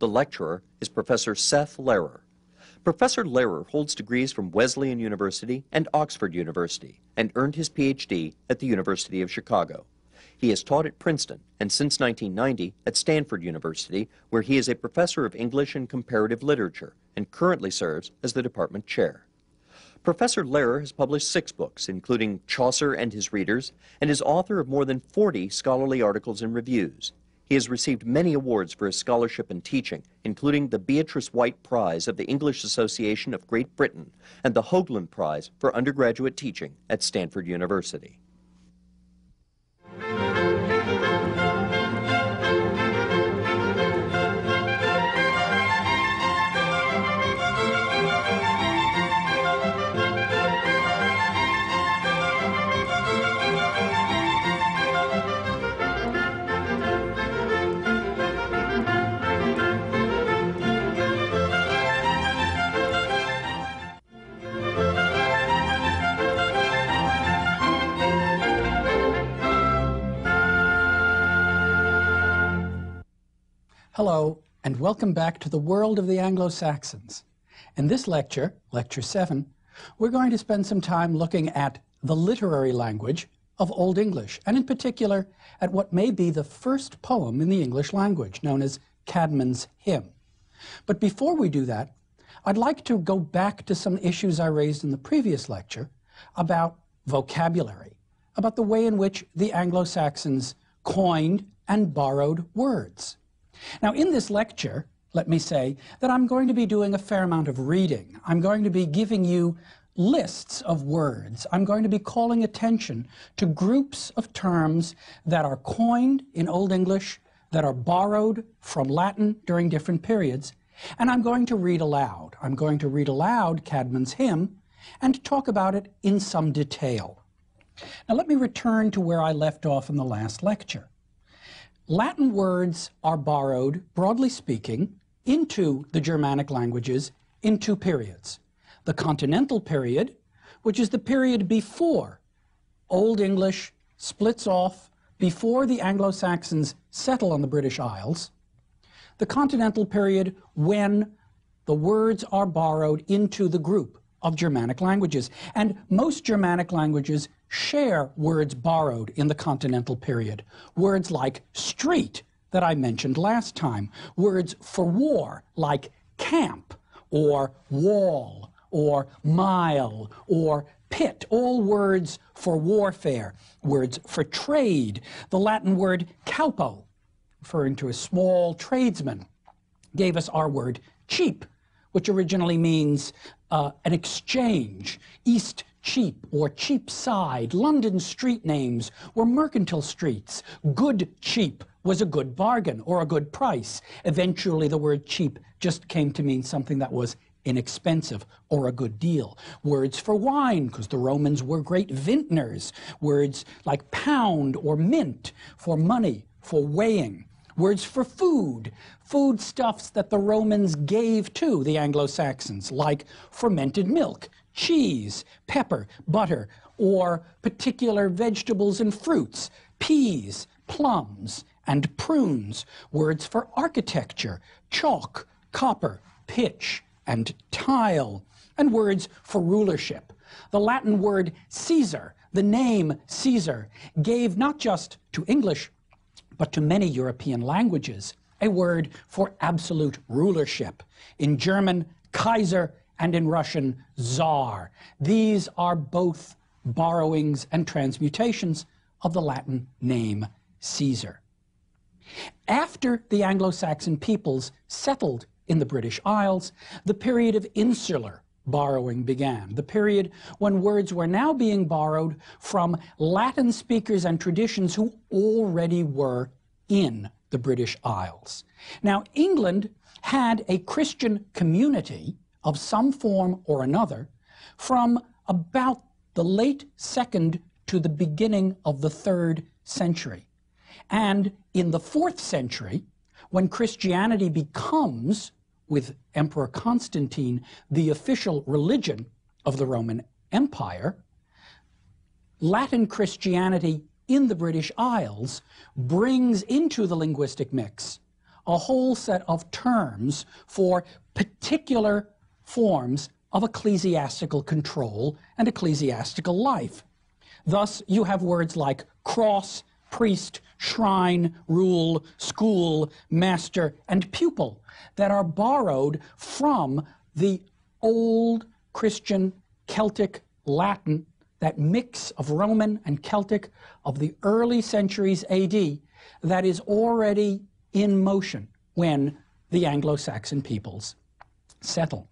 The lecturer is Professor Seth Lehrer. Professor Lehrer holds degrees from Wesleyan University and Oxford University and earned his PhD at the University of Chicago. He has taught at Princeton and since 1990 at Stanford University, where he is a professor of English and comparative literature and currently serves as the department chair. Professor Lehrer has published 6 books, including Chaucer and His Readers, and is author of more than 40 scholarly articles and reviews. He has received many awards for his scholarship and teaching, including the Beatrice White Prize of the English Association of Great Britain and the Hoagland Prize for undergraduate teaching at Stanford University. Hello, and welcome back to the world of the Anglo-Saxons. In this lecture, Lecture 7, we're going to spend some time looking at the literary language of Old English, and in particular at what may be the first poem in the English language, known as Caedmon's Hymn. But before we do that, I'd like to go back to some issues I raised in the previous lecture about vocabulary, about the way in which the Anglo-Saxons coined and borrowed words. Now, in this lecture, let me say that I'm going to be doing a fair amount of reading. I'm going to be giving you lists of words. I'm going to be calling attention to groups of terms that are coined in Old English, that are borrowed from Latin during different periods, and I'm going to read aloud. I'm going to read aloud Caedmon's Hymn and talk about it in some detail. Now, let me return to where I left off in the last lecture. Latin words are borrowed, broadly speaking, into the Germanic languages in 2 periods. The Continental period, which is the period before Old English splits off, before the Anglo-Saxons settle on the British Isles. The Continental period when the words are borrowed into the group of Germanic languages. And most Germanic languages share words borrowed in the Continental period. Words like street, that I mentioned last time. Words for war, like camp, or wall, or mile, or pit. All words for warfare. Words for trade. The Latin word caupo, referring to a small tradesman, gave us our word cheap, which originally means an exchange. East Cheap or Cheapside. London street names were mercantile streets. Good cheap was a good bargain or a good price. Eventually the word cheap just came to mean something that was inexpensive or a good deal. Words for wine, because the Romans were great vintners. Words like pound or mint for money, for weighing. Words for food, foodstuffs that the Romans gave to the Anglo-Saxons, like fermented milk, cheese, pepper, butter, or particular vegetables and fruits, peas, plums, and prunes. Words for architecture, chalk, copper, pitch, and tile. And words for rulership. The Latin word Caesar, the name Caesar, gave not just to English, but to many European languages, a word for absolute rulership. In German, Kaiser, and in Russian, Tsar. These are both borrowings and transmutations of the Latin name Caesar. After the Anglo-Saxon peoples settled in the British Isles, the period of insular borrowing began, the period when words were now being borrowed from Latin speakers and traditions who already were in the British Isles. Now, England had a Christian community of some form or another from about the late 2nd to the beginning of the 3rd century. And in the 4th century, when Christianity becomes, with Emperor Constantine, the official religion of the Roman Empire, Latin Christianity in the British Isles brings into the linguistic mix a whole set of terms for particular forms of ecclesiastical control and ecclesiastical life. Thus, you have words like cross, priest, shrine, rule, school, master, and pupil that are borrowed from the old Christian Celtic Latin, that mix of Roman and Celtic of the early centuries AD that is already in motion when the Anglo-Saxon peoples settle.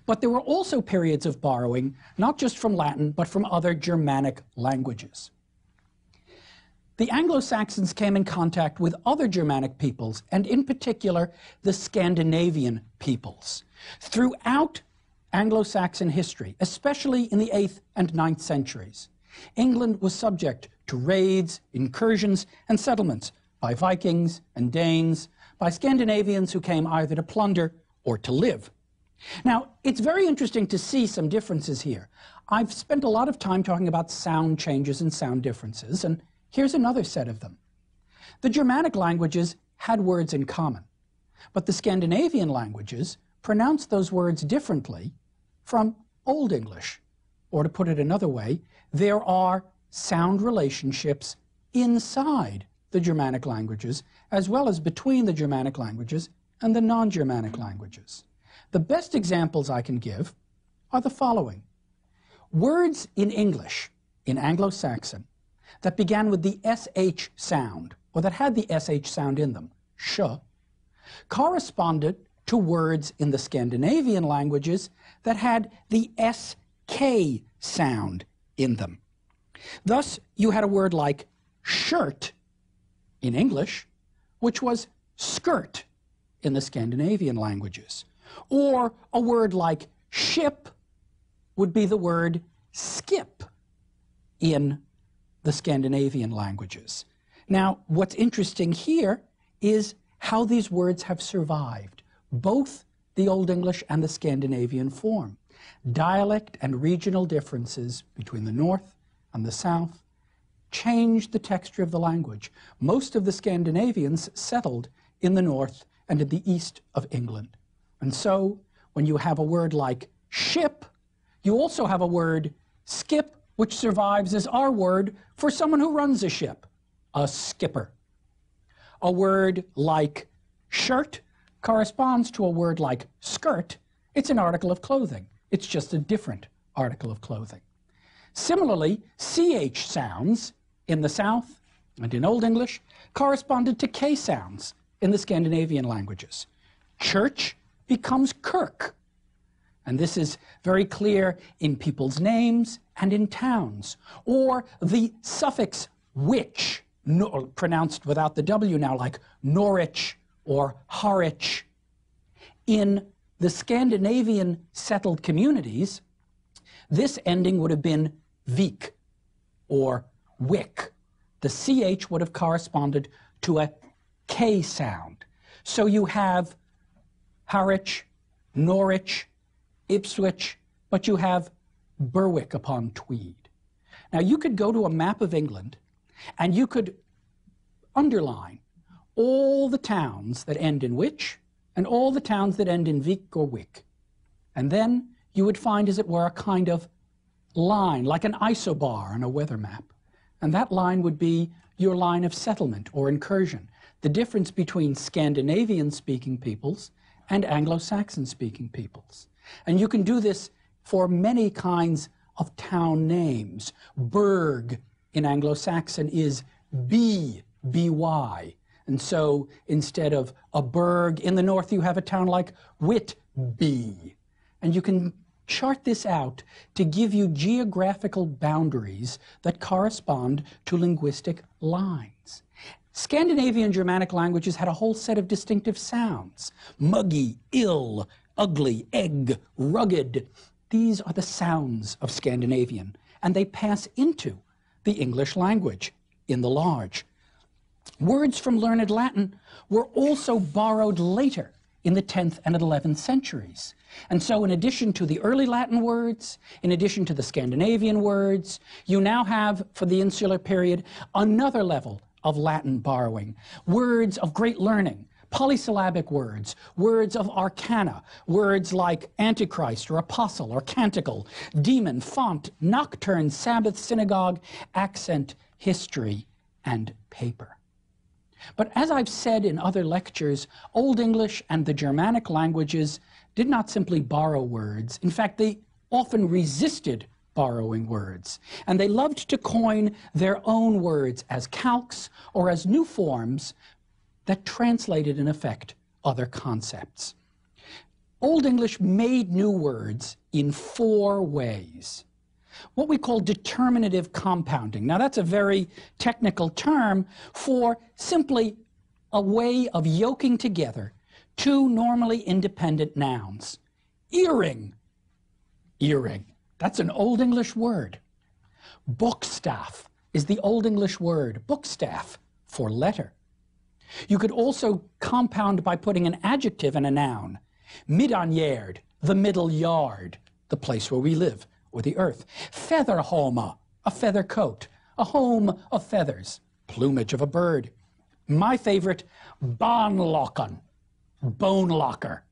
But there were also periods of borrowing, not just from Latin, but from other Germanic languages. The Anglo-Saxons came in contact with other Germanic peoples, and in particular, the Scandinavian peoples. Throughout Anglo-Saxon history, especially in the 8th and 9th centuries, England was subject to raids, incursions, and settlements by Vikings and Danes, by Scandinavians who came either to plunder or to live. Now, it's very interesting to see some differences here. I've spent a lot of time talking about sound changes and sound differences, and here's another set of them. The Germanic languages had words in common, but the Scandinavian languages pronounced those words differently from Old English. Or to put it another way, there are sound relationships inside the Germanic languages, as well as between the Germanic languages and the non-Germanic languages. The best examples I can give are the following. Words in English, in Anglo-Saxon, that began with the SH sound, or that had the SH sound in them, sh, corresponded to words in the Scandinavian languages that had the SK sound in them. Thus, you had a word like shirt in English, which was skirt in the Scandinavian languages. Or a word like ship would be the word skip in the Scandinavian languages. Now, what's interesting here is how these words have survived, both the Old English and the Scandinavian form. Dialect and regional differences between the North and the South changed the texture of the language. Most of the Scandinavians settled in the north and in the east of England. And so, when you have a word like ship, you also have a word skip, which survives as our word for someone who runs a ship, a skipper. A word like shirt corresponds to a word like skirt. It's an article of clothing. It's just a different article of clothing. Similarly, CH sounds in the South and in Old English corresponded to K sounds in the Scandinavian languages. Church becomes kirk. And this is very clear in people's names and in towns. Or the suffix wich, pronounced without the W now, like Norwich or Harwich. In the Scandinavian settled communities, this ending would have been vik or wick. The CH would have corresponded to a K sound. So you have Harwich, Norwich, Ipswich, but you have Berwick upon Tweed. Now you could go to a map of England and you could underline all the towns that end in wich and all the towns that end in vik or wick. And then you would find, as it were, a kind of line, like an isobar on a weather map. And that line would be your line of settlement or incursion, the difference between Scandinavian-speaking peoples and Anglo-Saxon-speaking peoples. And you can do this for many kinds of town names. Berg in Anglo-Saxon is B-Y. And so instead of a burg in the north, you have a town like Whitby. And you can chart this out to give you geographical boundaries that correspond to linguistic lines. Scandinavian Germanic languages had a whole set of distinctive sounds. Muggy, ill, ugly, egg, rugged. These are the sounds of Scandinavian, and they pass into the English language in the large. Words from learned Latin were also borrowed later in the 10th and 11th centuries. And so in addition to the early Latin words, in addition to the Scandinavian words, you now have, for the insular period, another level of Latin borrowing. Words of great learning, Polysyllabic words, words of arcana, words like Antichrist or Apostle or Canticle, demon, font, nocturne, Sabbath, synagogue, accent, history, and paper. But as I've said in other lectures, Old English and the Germanic languages did not simply borrow words. In fact, they often resisted borrowing words, and they loved to coin their own words as calques or as new forms that translated, in effect, other concepts. Old English made new words in 4 ways. What we call determinative compounding. Now, that's a very technical term for simply a way of yoking together 2 normally independent nouns. Earring. Earring. That's an Old English word. Bookstaff is the Old English word, bookstaff, for letter. You could also compound by putting an adjective in a noun. Middanjerd, the middle yard, the place where we live, or the earth. Featherhome, a feather coat, a home of feathers, plumage of a bird. My favorite, bonlocken, bone locker.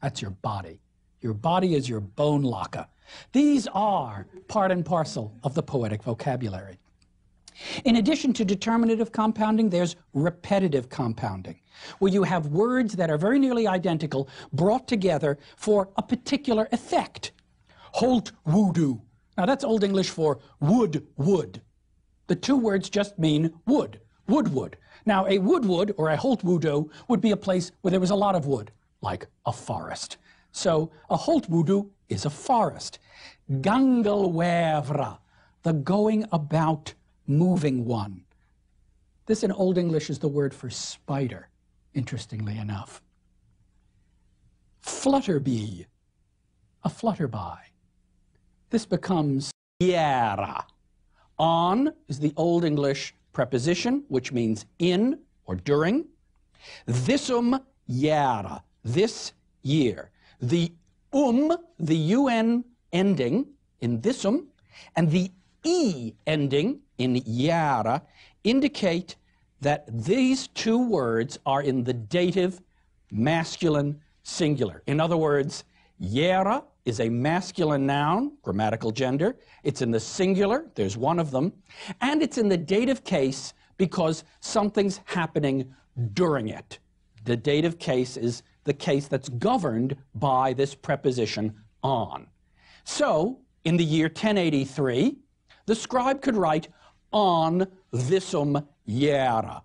That's your body. Your body is your bone locker. These are part and parcel of the poetic vocabulary. In addition to determinative compounding, there's repetitive compounding, where you have words that are very nearly identical brought together for a particular effect. Holt voodoo. Now that's Old English for wood, wood. The 2 words just mean wood, wood, wood. Now a wood or a holt voodoo would be a place where there was a lot of wood, like a forest. So a holt voodoo is a forest. Gangelwevra, the going about, moving one. This in Old English is the word for spider, interestingly enough. Flutterbee, a flutterby. This becomes yara. On is the Old English preposition, which means in or during. Thisum yara, this year. The UN ending in thisum, and the E ending in yara indicate that these 2 words are in the dative masculine singular. In other words, yara is a masculine noun, grammatical gender. It's in the singular, there's 1 of them, and it's in the dative case because something's happening during it. The dative case is the case that's governed by this preposition on. So, in the year 1083, the scribe could write on thisum yara.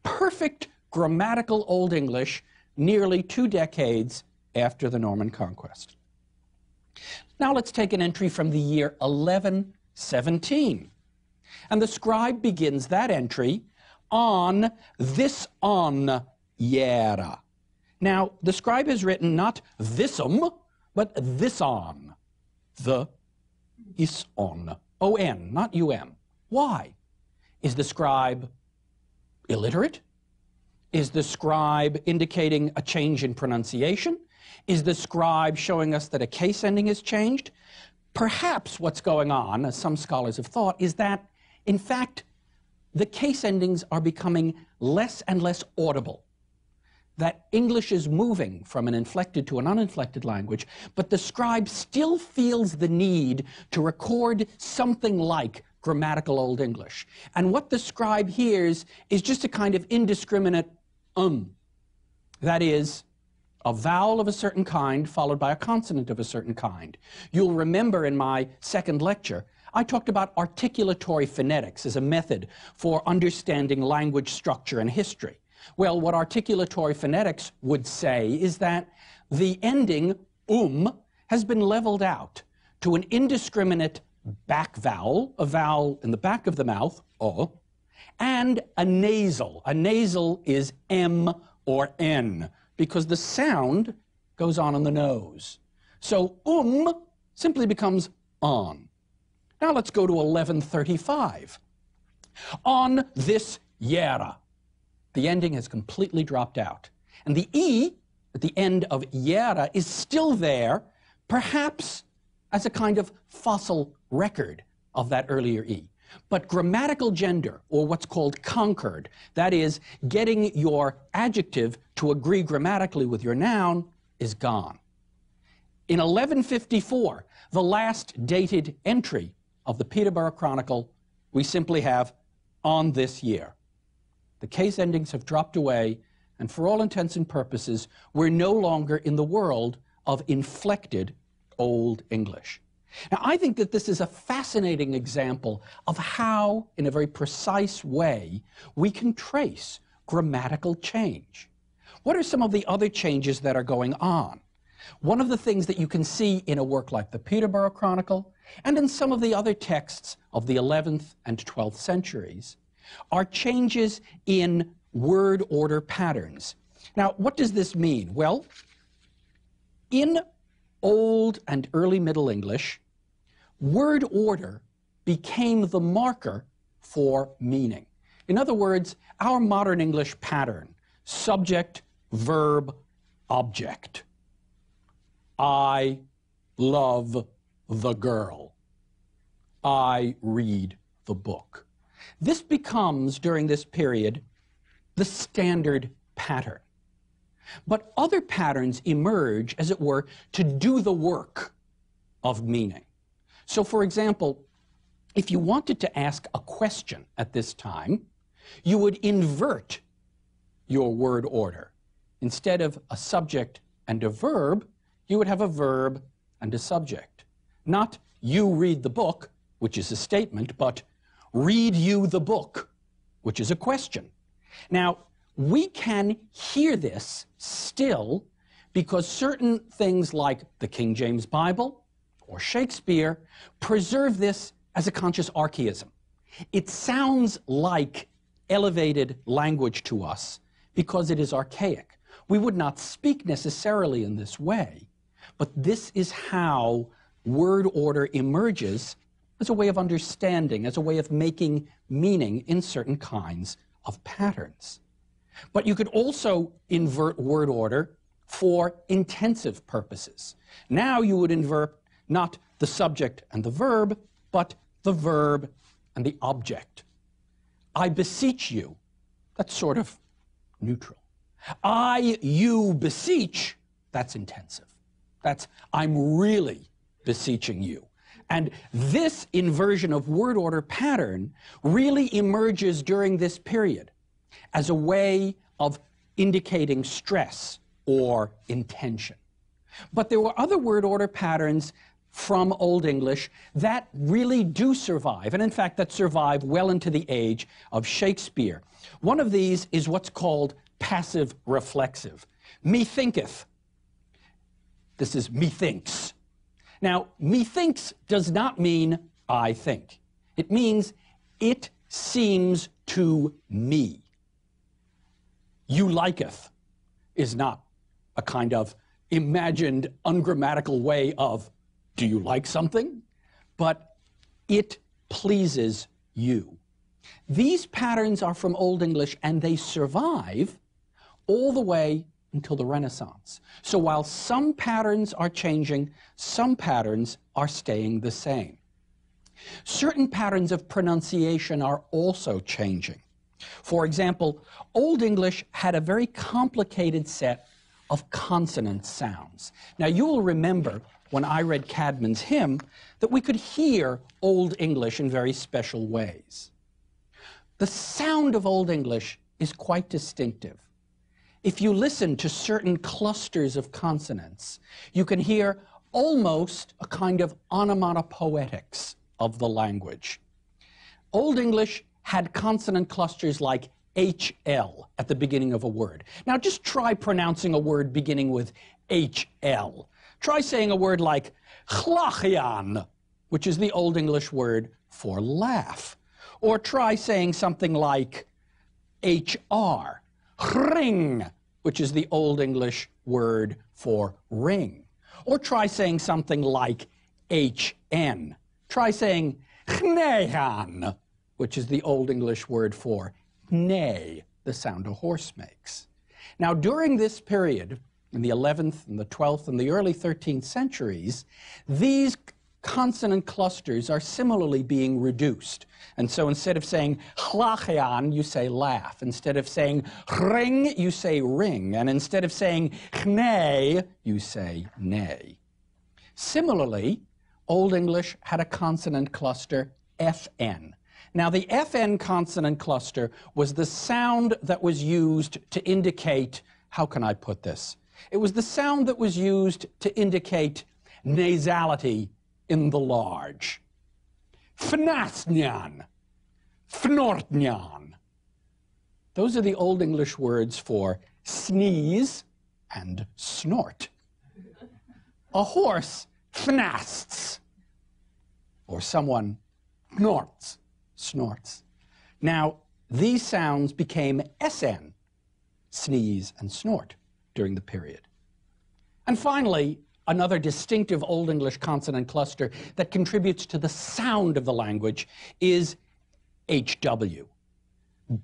Perfect grammatical Old English nearly 2 decades after the Norman Conquest. Now let's take an entry from the year 1117. And the scribe begins that entry on this on yara. Now, the scribe has written not thisum, but this on. The is on. O-N, not U-M. Why? Is the scribe illiterate? Is the scribe indicating a change in pronunciation? Is the scribe showing us that a case ending has changed? Perhaps what's going on, as some scholars have thought, is that, in fact, the case endings are becoming less and less audible. That English is moving from an inflected to an uninflected language, but the scribe still feels the need to record something like grammatical Old English. And what the scribe hears is just a kind of indiscriminate That is, a vowel of a certain kind followed by a consonant of a certain kind. You'll remember in my 2nd lecture, I talked about articulatory phonetics as a method for understanding language structure and history. Well, what articulatory phonetics would say is that the ending has been leveled out to an indiscriminate back vowel, a vowel in the back of the mouth, o, and a nasal. A nasal is M or N, because the sound goes on in the nose. So simply becomes on. Now let's go to 1135. On this yara. The ending has completely dropped out. And the E at the end of yara is still there, perhaps as a kind of fossil record of that earlier E. But grammatical gender, or what's called concord, that is, getting your adjective to agree grammatically with your noun, is gone. In 1154, the last dated entry of the Peterborough Chronicle, we simply have "on this year." The case endings have dropped away, and for all intents and purposes, we're no longer in the world of inflected Old English. Now, I think that this is a fascinating example of how, in a very precise way, we can trace grammatical change. What are some of the other changes that are going on? One of the things that you can see in a work like the Peterborough Chronicle and in some of the other texts of the 11th and 12th centuries are changes in word order patterns. Now, what does this mean? Well, in Old and Early Middle English, word order became the marker for meaning. In other words, our modern English pattern, subject, verb, object. I love the girl. I read the book. This becomes, during this period, the standard pattern. But other patterns emerge, as it were, to do the work of meaning. So, for example, if you wanted to ask a question at this time, you would invert your word order. Instead of a subject and a verb, you would have a verb and a subject. Not "you read the book," which is a statement, but "read you the book," which is a question. Now, we can hear this still because certain things like the King James Bible or Shakespeare preserve this as a conscious archaism. It sounds like elevated language to us because it is archaic. We would not speak necessarily in this way, but this is how word order emerges as a way of understanding, as a way of making meaning in certain kinds of patterns. But you could also invert word order for intensive purposes. Now you would invert not the subject and the verb, but the verb and the object. I beseech you, that's sort of neutral. You beseech, that's intensive. That's I'm really beseeching you. And this inversion of word order pattern really emerges during this period as a way of indicating stress or intention. But there were other word order patterns from Old English that really do survive, and in fact that survive well into the age of Shakespeare. One of these is what's called passive reflexive. Methinketh. This is methinks. Now, methinks does not mean I think. It means it seems to me. You liketh is not a kind of imagined, ungrammatical way of do you like something? But it pleases you. These patterns are from Old English, and they survive all the way until the Renaissance. So while some patterns are changing, some patterns are staying the same. Certain patterns of pronunciation are also changing. For example, Old English had a very complicated set of consonant sounds. Now, you will remember when I read Cadman's hymn that we could hear Old English in very special ways. The sound of Old English is quite distinctive. If you listen to certain clusters of consonants, you can hear almost a kind of onomatopoetics of the language. Old English had consonant clusters like HL at the beginning of a word. Now just try pronouncing a word beginning with HL. Try saying a word like chlachian, which is the Old English word for laugh. Or try saying something like HR, ring, which is the Old English word for ring. Or try saying something like HN. Try saying chnehan, which is the Old English word for neigh, the sound a horse makes. Now, during this period, in the 11th and the 12th and the early 13th centuries, these consonant clusters are similarly being reduced. And so instead of saying chlachian, you say laugh. Instead of saying ring, you say ring. And instead of saying chnei, you say nay. Similarly, Old English had a consonant cluster, FN. Now, the FN consonant cluster was the sound that was used to indicate, how can I put this? It was the sound that was used to indicate nasality in the large. Fnasnyan, fnortnyan. Those are the Old English words for sneeze and snort. A horse fnasts, or someone snorts. Now, these sounds became SN, sneeze and snort, during the period. And finally, another distinctive Old English consonant cluster that contributes to the sound of the language is HW.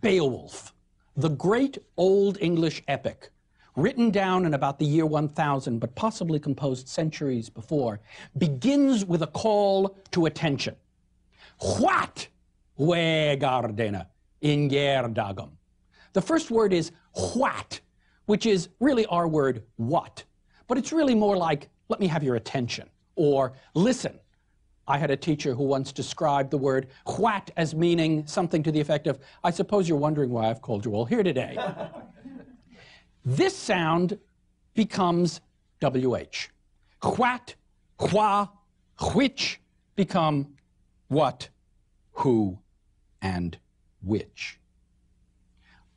Beowulf, the great Old English epic, written down in about the year 1000, but possibly composed centuries before, begins with a call to attention. What we gardena in gerdagum. The first word is what, which is really our word what, but it's really more like, let me have your attention, or listen. I had a teacher who once described the word what as meaning something to the effect of, I suppose you're wondering why I've called you all here today. This sound becomes WH. What, wha, which become what, who, and which.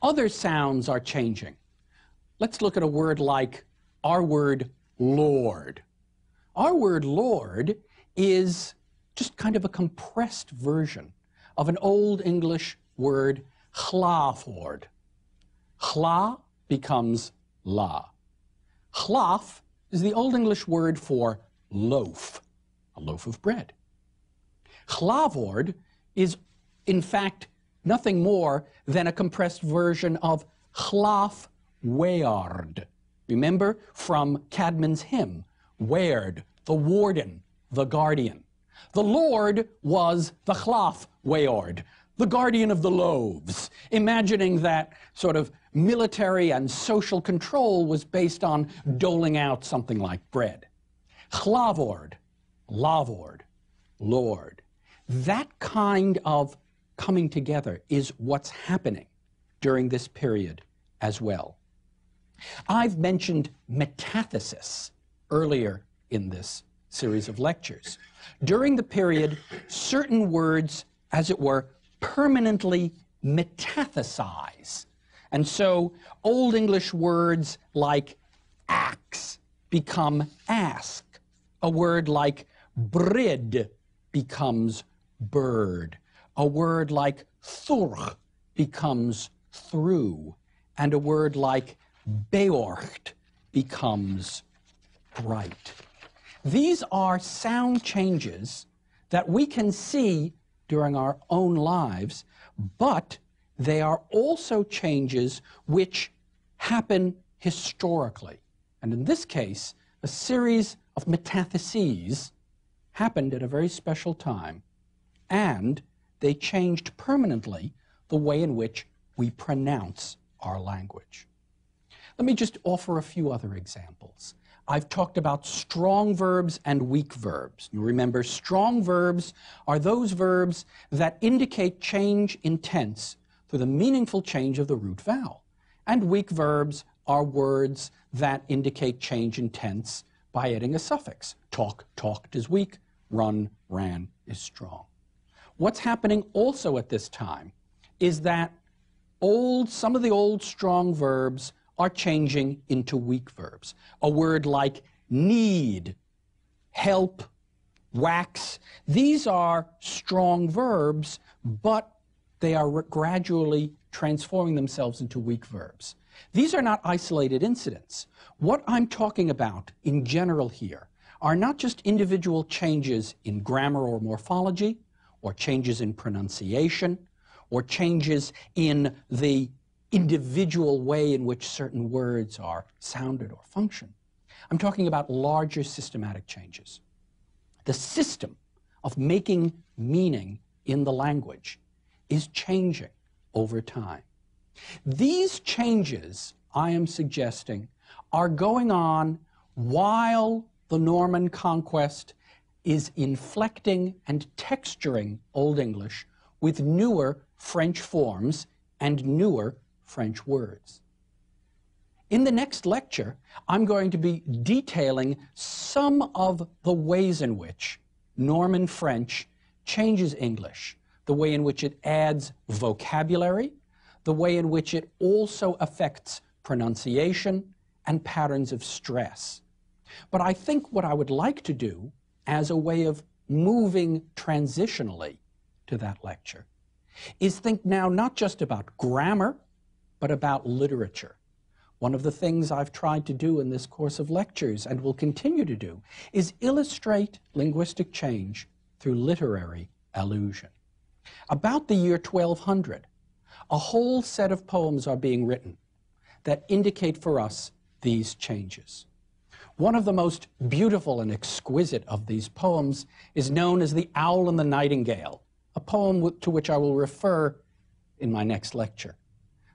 Other sounds are changing. Let's look at a word like our word Lord. Our word Lord is just kind of a compressed version of an Old English word chlaford. Chla becomes la. Chlaf is the Old English word for loaf, a loaf of bread. Chlavord is, in fact, nothing more than a compressed version of chlaf weard. Remember from Cadman's hymn, Weird, the warden, the guardian. The Lord was the chlaf weord, the guardian of the loaves, imagining that sort of military and social control was based on doling out something like bread. Chlavord, lavord, Lord. That kind of coming together is what's happening during this period as well. I've mentioned metathesis earlier in this series of lectures. During the period, certain words, as it were, permanently metathesize. And so Old English words like axe become ask. A word like brid becomes bird. A word like thurch becomes through. And a word like beorcht becomes bright. These are sound changes that we can see during our own lives, but they are also changes which happen historically. And in this case, a series of metatheses happened at a very special time, and they changed permanently the way in which we pronounce our language. Let me just offer a few other examples. I've talked about strong verbs and weak verbs. You remember, strong verbs are those verbs that indicate change in tense through the meaningful change of the root vowel. And weak verbs are words that indicate change in tense by adding a suffix. Talk, talked is weak. Run, ran is strong. What's happening also at this time is that some of the old strong verbs are changing into weak verbs. A word like need, help, wax. These are strong verbs, but they are gradually transforming themselves into weak verbs. These are not isolated incidents. What I'm talking about in general here are not just individual changes in grammar or morphology, or changes in pronunciation, or changes in the individual way in which certain words are sounded or function. I'm talking about larger systematic changes. the system of making meaning in the language is changing over time. These changes, I am suggesting, are going on while the Norman conquest is inflecting and texturing Old English with newer French forms and newer French words. In the next lecture, I'm going to be detailing some of the ways in which Norman French changes English, the way in which it adds vocabulary, the way in which it also affects pronunciation and patterns of stress. But I think what I would like to do as a way of moving transitionally to that lecture is think now not just about grammar, but about literature. One of the things I've tried to do in this course of lectures, and will continue to do, is illustrate linguistic change through literary allusion. About the year 1200, a whole set of poems are being written that indicate for us these changes. One of the most beautiful and exquisite of these poems is known as The Owl and the Nightingale, a poem to which I will refer in my next lecture.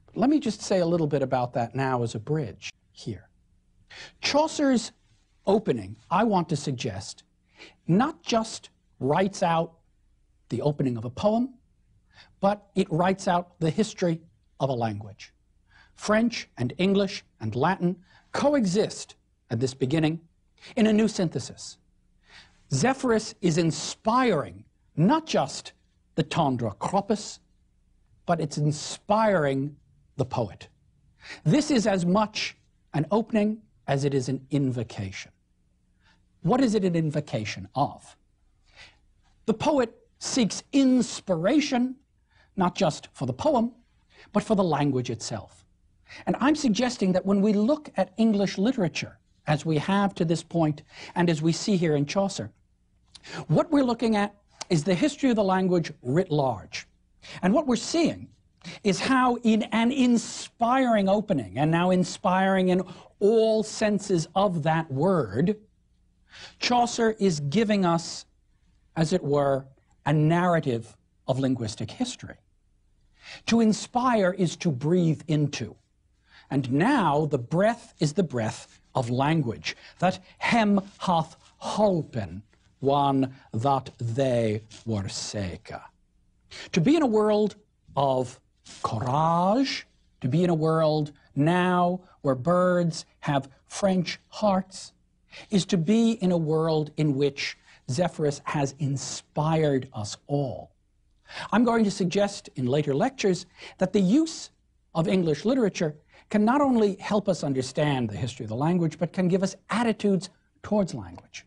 But let me just say a little bit about that now as a bridge here. Chaucer's opening, I want to suggest, not just writes out the opening of a poem, but it writes out the history of a language. French and English and Latin coexist at this beginning in a new synthesis. Zephyrus is inspiring not just the tendre cropus, but it's inspiring the poet. This is as much an opening as it is an invocation. What is it an invocation of? The poet seeks inspiration, not just for the poem, but for the language itself. And I'm suggesting that when we look at English literature, as we have to this point, and as we see here in Chaucer, what we're looking at is the history of the language writ large. And what we're seeing is how in an inspiring opening, and now inspiring in all senses of that word, Chaucer is giving us, as it were, a narrative of linguistic history. To inspire is to breathe into. And now the breath is the breath of language, that hem hath holpen one that they were seke. To be in a world of courage, to be in a world now where birds have French hearts, is to be in a world in which Zephyrus has inspired us all. I'm going to suggest in later lectures that the use of English literature can not only help us understand the history of the language, but can give us attitudes towards language.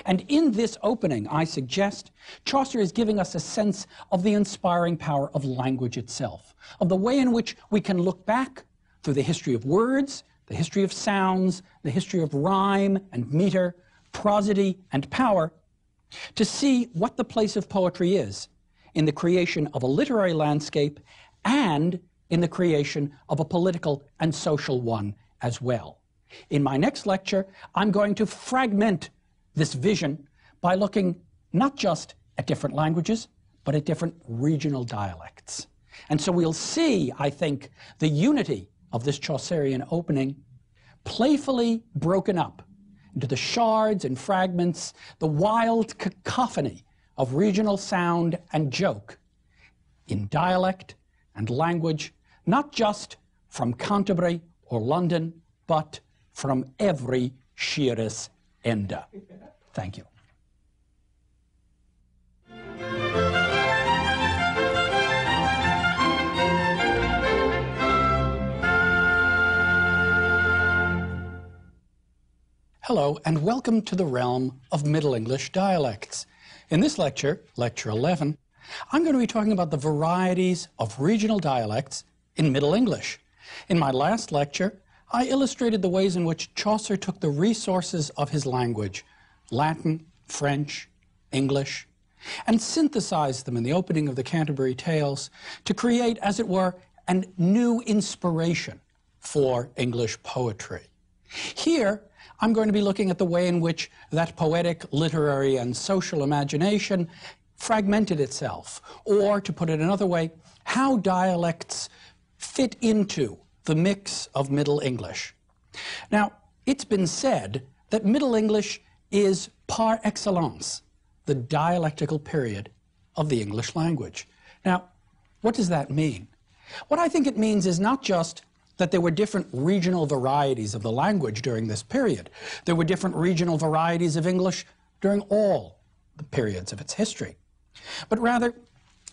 And in this opening, I suggest, Chaucer is giving us a sense of the inspiring power of language itself, of the way in which we can look back through the history of words, the history of sounds, the history of rhyme and meter, prosody and power, to see what the place of poetry is in the creation of a literary landscape and in the creation of a political and social one as well. In my next lecture, I'm going to fragment this vision by looking not just at different languages, but at different regional dialects. And so we'll see, I think, the unity of this Chaucerian opening playfully broken up into the shards and fragments, the wild cacophony of regional sound and joke in dialect and language, not just from Canterbury or London, but from every Sheerus ende. Thank you. Hello, and welcome to the realm of Middle English dialects. In this lecture, Lecture 11, I'm going to be talking about the varieties of regional dialects in Middle English. In my last lecture, I illustrated the ways in which Chaucer took the resources of his language, Latin, French, English, and synthesized them in the opening of the Canterbury Tales to create, as it were, a new inspiration for English poetry. Here, I'm going to be looking at the way in which that poetic, literary, and social imagination fragmented itself, or, to put it another way, how dialects fit into the mix of Middle English. Now, it's been said that Middle English is par excellence the dialectical period of the English language. Now, what does that mean? What I think it means is not just that there were different regional varieties of the language during this period. There were different regional varieties of English during all the periods of its history. But rather,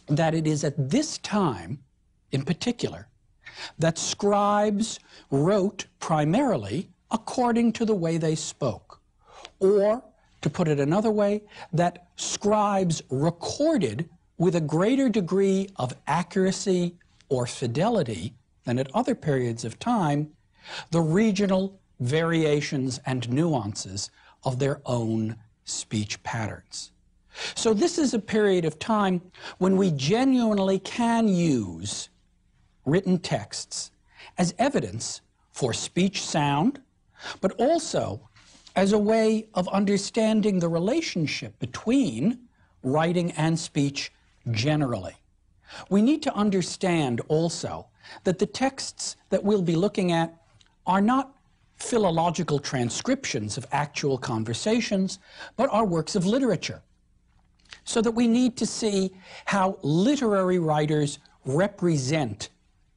that it is at this time, in particular, that scribes wrote primarily according to the way they spoke. Or, to put it another way, that scribes recorded with a greater degree of accuracy or fidelity than at other periods of time the regional variations and nuances of their own speech patterns. So this is a period of time when we genuinely can use written texts as evidence for speech sound, but also as a way of understanding the relationship between writing and speech generally. We need to understand also that the texts that we'll be looking at are not philological transcriptions of actual conversations, but are works of literature. So that we need to see how literary writers represent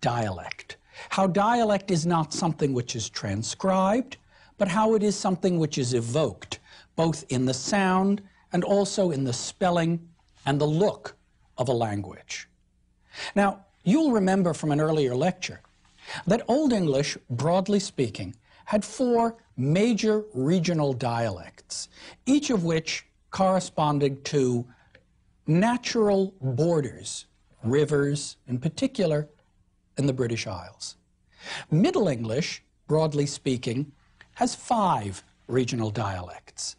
dialect. How dialect is not something which is transcribed, but how it is something which is evoked, both in the sound and also in the spelling and the look of a language. Now, you'll remember from an earlier lecture that Old English, broadly speaking, had 4 major regional dialects, each of which corresponded to natural borders, rivers in particular, in the British Isles. Middle English, broadly speaking, has 5 regional dialects.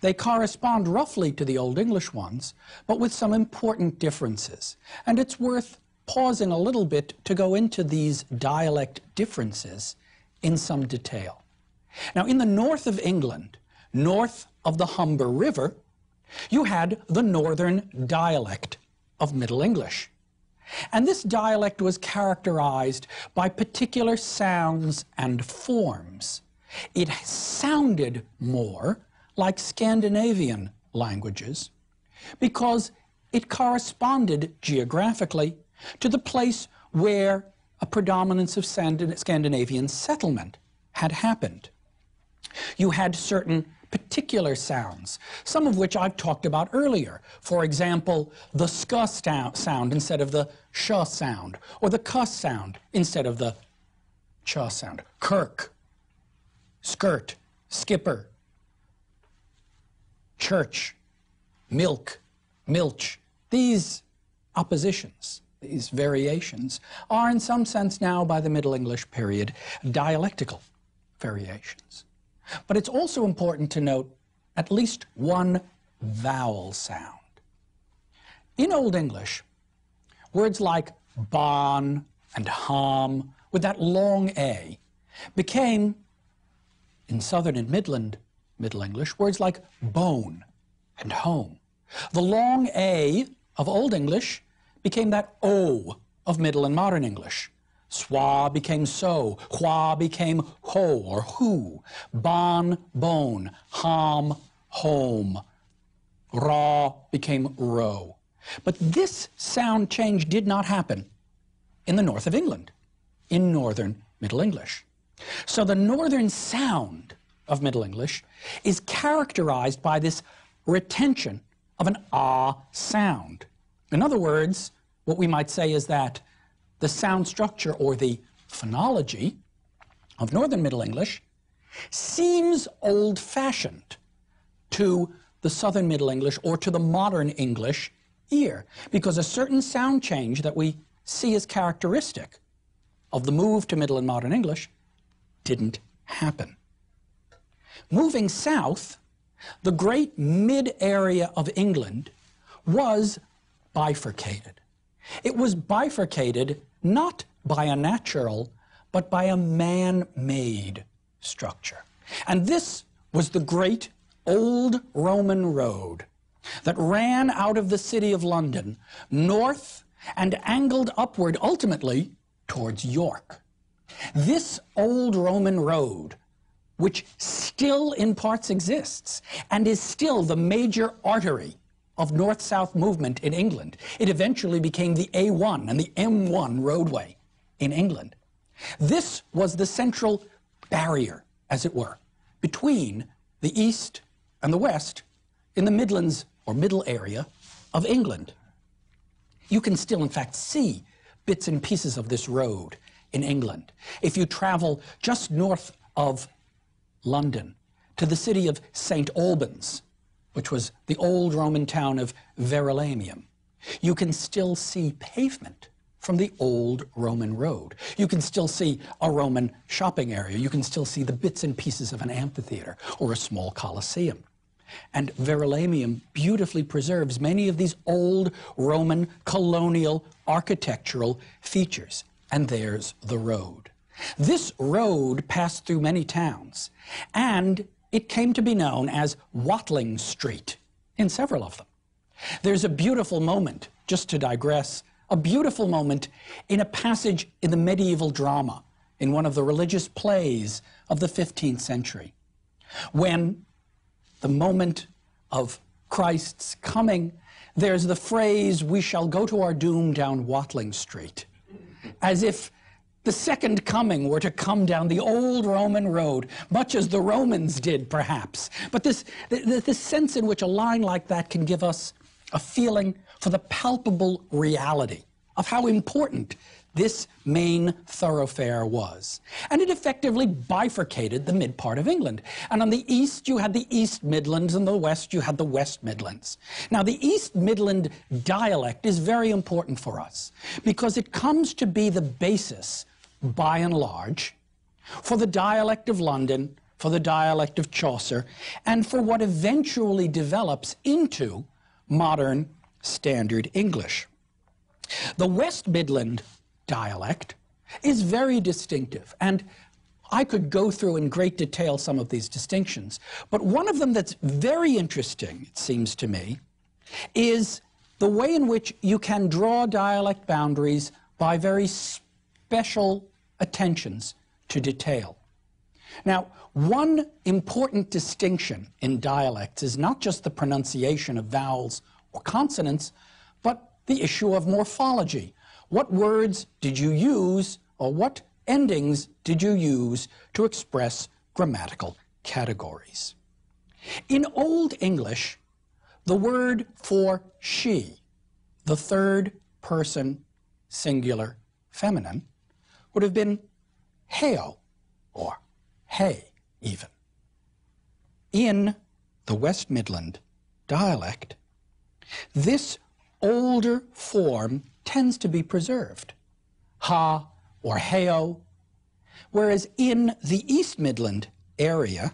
They correspond roughly to the Old English ones, but with some important differences. And it's worth pausing a little bit to go into these dialect differences in some detail. Now, in the north of England, north of the Humber River, you had the northern dialect of Middle English. And this dialect was characterized by particular sounds and forms. It sounded more like Scandinavian languages because it corresponded geographically to the place where a predominance of Scandinavian settlement had happened. You had certain particular sounds, some of which I've talked about earlier. For example, the sk sound instead of the sh sound, or the k sound instead of the ch sound. Kirk, skirt, skipper, church, milk, milch. These oppositions, these variations, are in some sense now, by the Middle English period, dialectical variations. But it's also important to note at least one vowel sound. In Old English, words like bon and hom, with that long A, became, in Southern and Middle English, words like bone and home. The long A of Old English became that O of Middle and Modern English. Swa became so, hua became ho or who, bon, bone, hom, home, ra became ro. But this sound change did not happen in the north of England, in Northern Middle English. So the northern sound of Middle English is characterized by this retention of an ah sound. In other words, what we might say is that the sound structure or the phonology of Northern Middle English seems old-fashioned to the Southern Middle English or to the modern English ear, because a certain sound change that we see as characteristic of the move to Middle and Modern English didn't happen. Moving south, the great mid-area of England was bifurcated. It was bifurcated not by a natural, but by a man-made structure. And this was the great old Roman road that ran out of the city of London north and angled upward ultimately towards York. This old Roman road, which still in parts exists and is still the major artery of north-south movement in England. It eventually became the A1 and the M1 roadway in England. This was the central barrier, as it were, between the East and the West in the Midlands or middle area of England. You can still, in fact, see bits and pieces of this road in England. If you travel just north of London to the city of St. Albans, which was the old Roman town of Verulamium, you can still see pavement from the old Roman road. You can still see a Roman shopping area. You can still see the bits and pieces of an amphitheater or a small Colosseum. And Verulamium beautifully preserves many of these old Roman colonial architectural features. And there's the road. This road passed through many towns, and it came to be known as Watling Street in several of them. There's a beautiful moment, just to digress, a beautiful moment in a passage in the medieval drama, in one of the religious plays of the 15th century, when the moment of Christ's coming, there's the phrase, "We shall go to our doom down Watling Street," as if the second coming were to come down the old Roman road, much as the Romans did, perhaps. But this sense in which a line like that can give us a feeling for the palpable reality of how important this main thoroughfare was. And it effectively bifurcated the mid part of England. And on the east, you had the East Midlands, and the west, you had the West Midlands. Now, the East Midland dialect is very important for us because it comes to be the basis, by and large, for the dialect of London, for the dialect of Chaucer, and for what eventually develops into modern Standard English. The West Midland dialect is very distinctive, and I could go through in great detail some of these distinctions, but one of them that's very interesting, it seems to me, is the way in which you can draw dialect boundaries by very special attentions to detail. Now, one important distinction in dialects is not just the pronunciation of vowels or consonants, but the issue of morphology. What words did you use, or what endings did you use to express grammatical categories? In Old English, the word for she, the third person singular feminine, would have been heo, or hey even. In the West Midland dialect, this older form tends to be preserved, ha or heo, whereas in the East Midland area,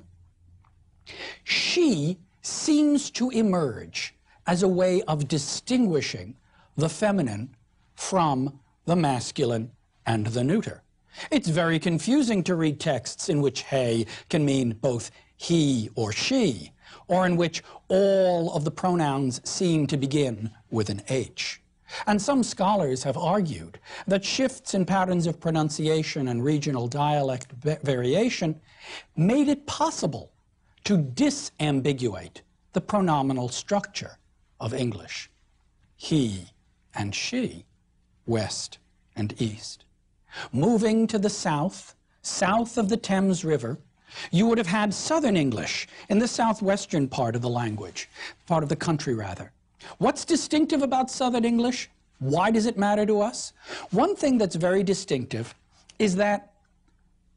she seems to emerge as a way of distinguishing the feminine from the masculine and the neuter. It's very confusing to read texts in which he can mean both he or she, or in which all of the pronouns seem to begin with an H. And some scholars have argued that shifts in patterns of pronunciation and regional dialect variation made it possible to disambiguate the pronominal structure of English. He and she, west and east. Moving to the south, south of the Thames River, you would have had Southern English in the southwestern part of the language, part of the country rather. What's distinctive about Southern English? Why does it matter to us? One thing that's very distinctive is that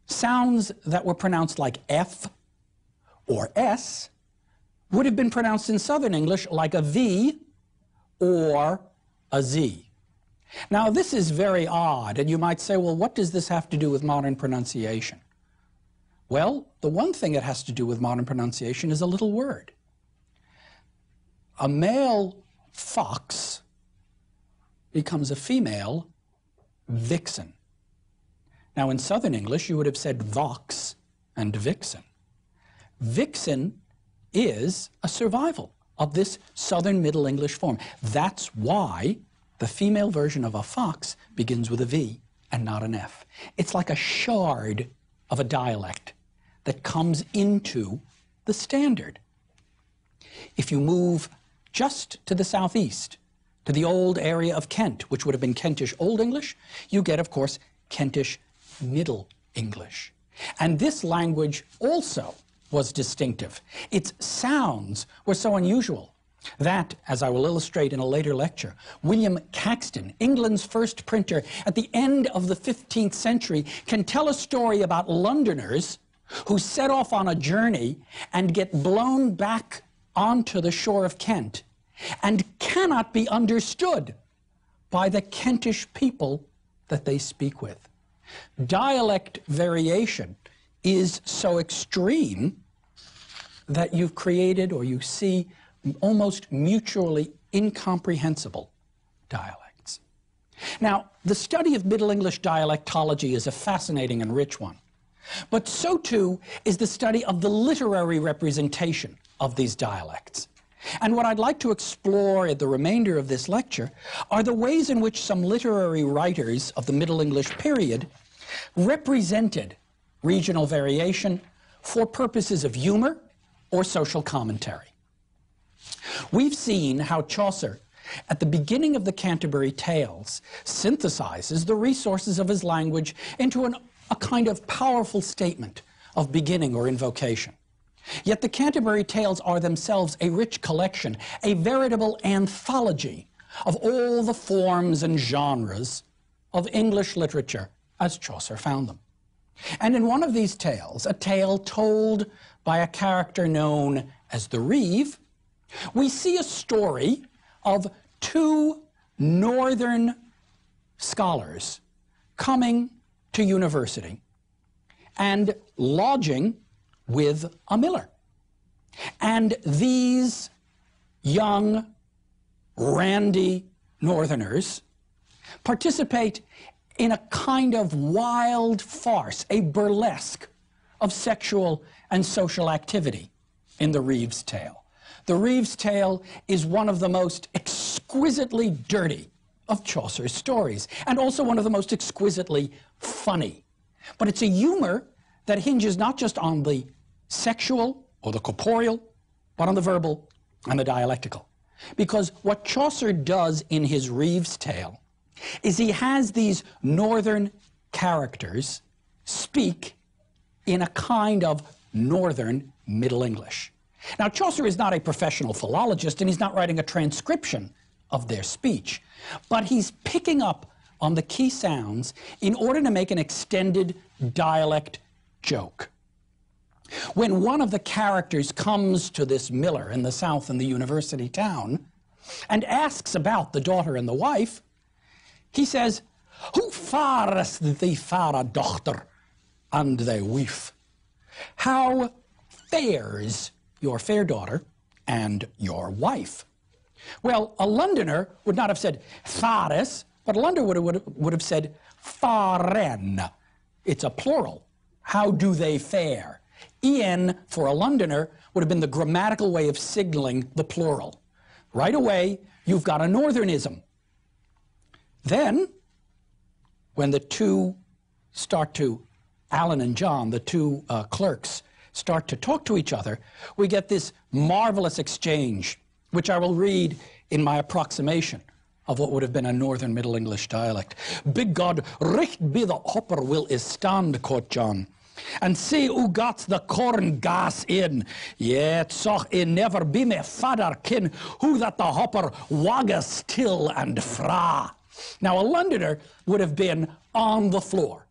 sounds that were pronounced like F or S would have been pronounced in Southern English like a V or a Z. Now, this is very odd, and you might say, well, what does this have to do with modern pronunciation? Well, the one thing it has to do with modern pronunciation is a little word. A male fox becomes a female vixen. Now, in Southern English, you would have said vox and vixen. vixen is a survival of this Southern Middle English form. That's why the female version of a fox begins with a V and not an F. It's like a shard of a dialect that comes into the standard. If you move just to the southeast, to the old area of Kent, which would have been Kentish Old English, you get, of course, Kentish Middle English. And this language also was distinctive. Its sounds were so unusual that, as I will illustrate in a later lecture, William Caxton, England's first printer at the end of the 15th century, can tell a story about Londoners who set off on a journey and get blown back onto the shore of Kent and cannot be understood by the Kentish people that they speak with. Dialect variation is so extreme that you've created, or you see, almost mutually incomprehensible dialects. Now, the study of Middle English dialectology is a fascinating and rich one, but so too is the study of the literary representation of these dialects. And what I'd like to explore in the remainder of this lecture are the ways in which some literary writers of the Middle English period represented regional variation for purposes of humor or social commentary. We've seen how Chaucer, at the beginning of the Canterbury Tales, synthesizes the resources of his language into a kind of powerful statement of beginning or invocation. Yet the Canterbury Tales are themselves a rich collection, a veritable anthology of all the forms and genres of English literature as Chaucer found them. And in one of these tales, a tale told by a character known as the Reeve, we see a story of two northern scholars coming to university and lodging with a miller. And these young, randy northerners participate in a kind of wild farce, a burlesque of sexual and social activity in the Reeve's Tale. The Reeve's Tale is one of the most exquisitely dirty of Chaucer's stories, and also one of the most exquisitely funny. But it's a humor that hinges not just on the sexual or the corporeal, but on the verbal and the dialectical. Because what Chaucer does in his Reeve's Tale is he has these northern characters speak in a kind of northern Middle English. Now, Chaucer is not a professional philologist, and he's not writing a transcription of their speech, but he's picking up on the key sounds in order to make an extended dialect joke. When one of the characters comes to this miller in the south in the university town and asks about the daughter and the wife, he says, "Hoe farest thee fair dochter and thy wife?" How fares your fair daughter and your wife? Well, a Londoner would not have said fares, but a Londoner would have said faren. It's a plural. How do they fare? En, for a Londoner, would have been the grammatical way of signaling the plural. Right away, you've got a northernism. Then, when the two start to, Alan and John, the two clerks, start to talk to each other, we get this marvelous exchange, which I will read in my approximation of what would have been a northern Middle English dialect. "Big God, richt be the hopper will is stand," quoth John, "and see who got the corn gas in. Yet soch it never be me fader kin who that the hopper wagga still and fra." Now, a Londoner would have been on the floor,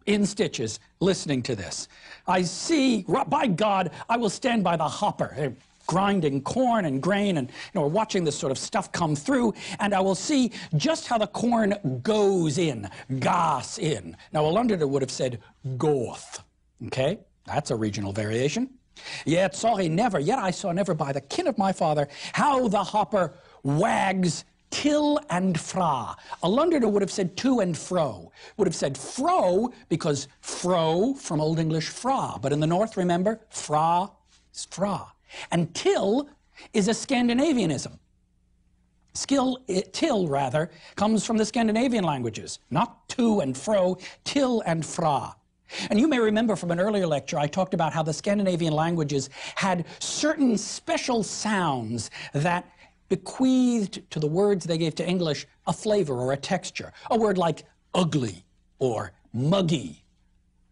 in stitches, listening to this. "I see, by God, I will stand by the hopper," grinding corn and grain, and we're watching this sort of stuff come through, and I will see just how the corn goes in, gas in. Now, a Londoner would have said goeth. Okay, that's a regional variation. "Yet saw he never, yet I saw never by the kin of my father, how the hopper wags till and fra." A Londoner would have said to and fro. Would have said fro because fro from Old English fra. But in the North, remember, fra is fra. And till is a Scandinavianism. Till, rather, comes from the Scandinavian languages, not to and fro, till and fra. And you may remember from an earlier lecture, I talked about how the Scandinavian languages had certain special sounds that bequeathed to the words they gave to English a flavor or a texture. A word like ugly or muggy.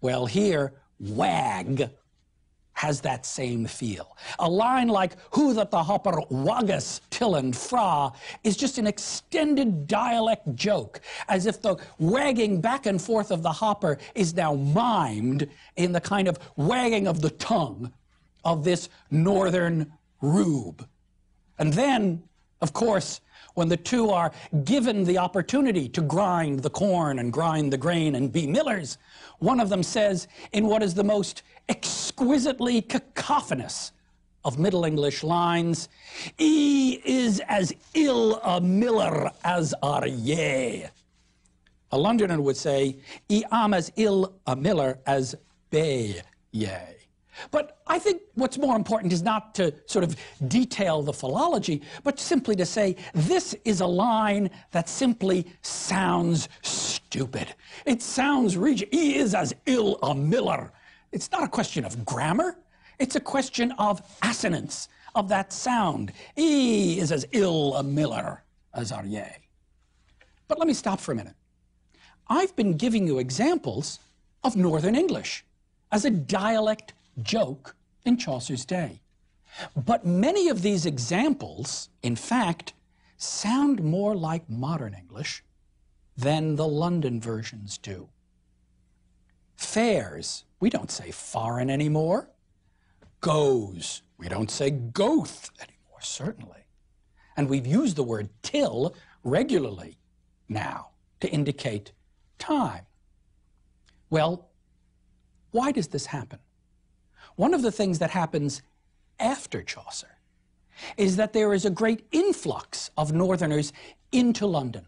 Well, here, wag has that same feel. A line like who that the hopper waggas till and fra is just an extended dialect joke, as if the wagging back and forth of the hopper is now mimed in the kind of wagging of the tongue of this northern rube. And then, of course, when the two are given the opportunity to grind the corn and grind the grain and be millers, one of them says, in what is the most exquisitely cacophonous of Middle English lines, "E is as ill a miller as are ye." A Londoner would say, "E am as ill a miller as be ye." But I think what's more important is not to sort of detail the philology, but simply to say this is a line that simply sounds stupid. It sounds he is as ill a miller. It's not a question of grammar. It's a question of assonance, of that sound. He is as ill a miller as are ye. But let me stop for a minute. I've been giving you examples of Northern English as a dialect joke in Chaucer's day. But many of these examples, in fact, sound more like modern English than the London versions do. Fares, we don't say foreign anymore. Goes, we don't say goth anymore, certainly. And we've used the word till regularly now to indicate time. Well, why does this happen? One of the things that happens after Chaucer is that there is a great influx of Northerners into London.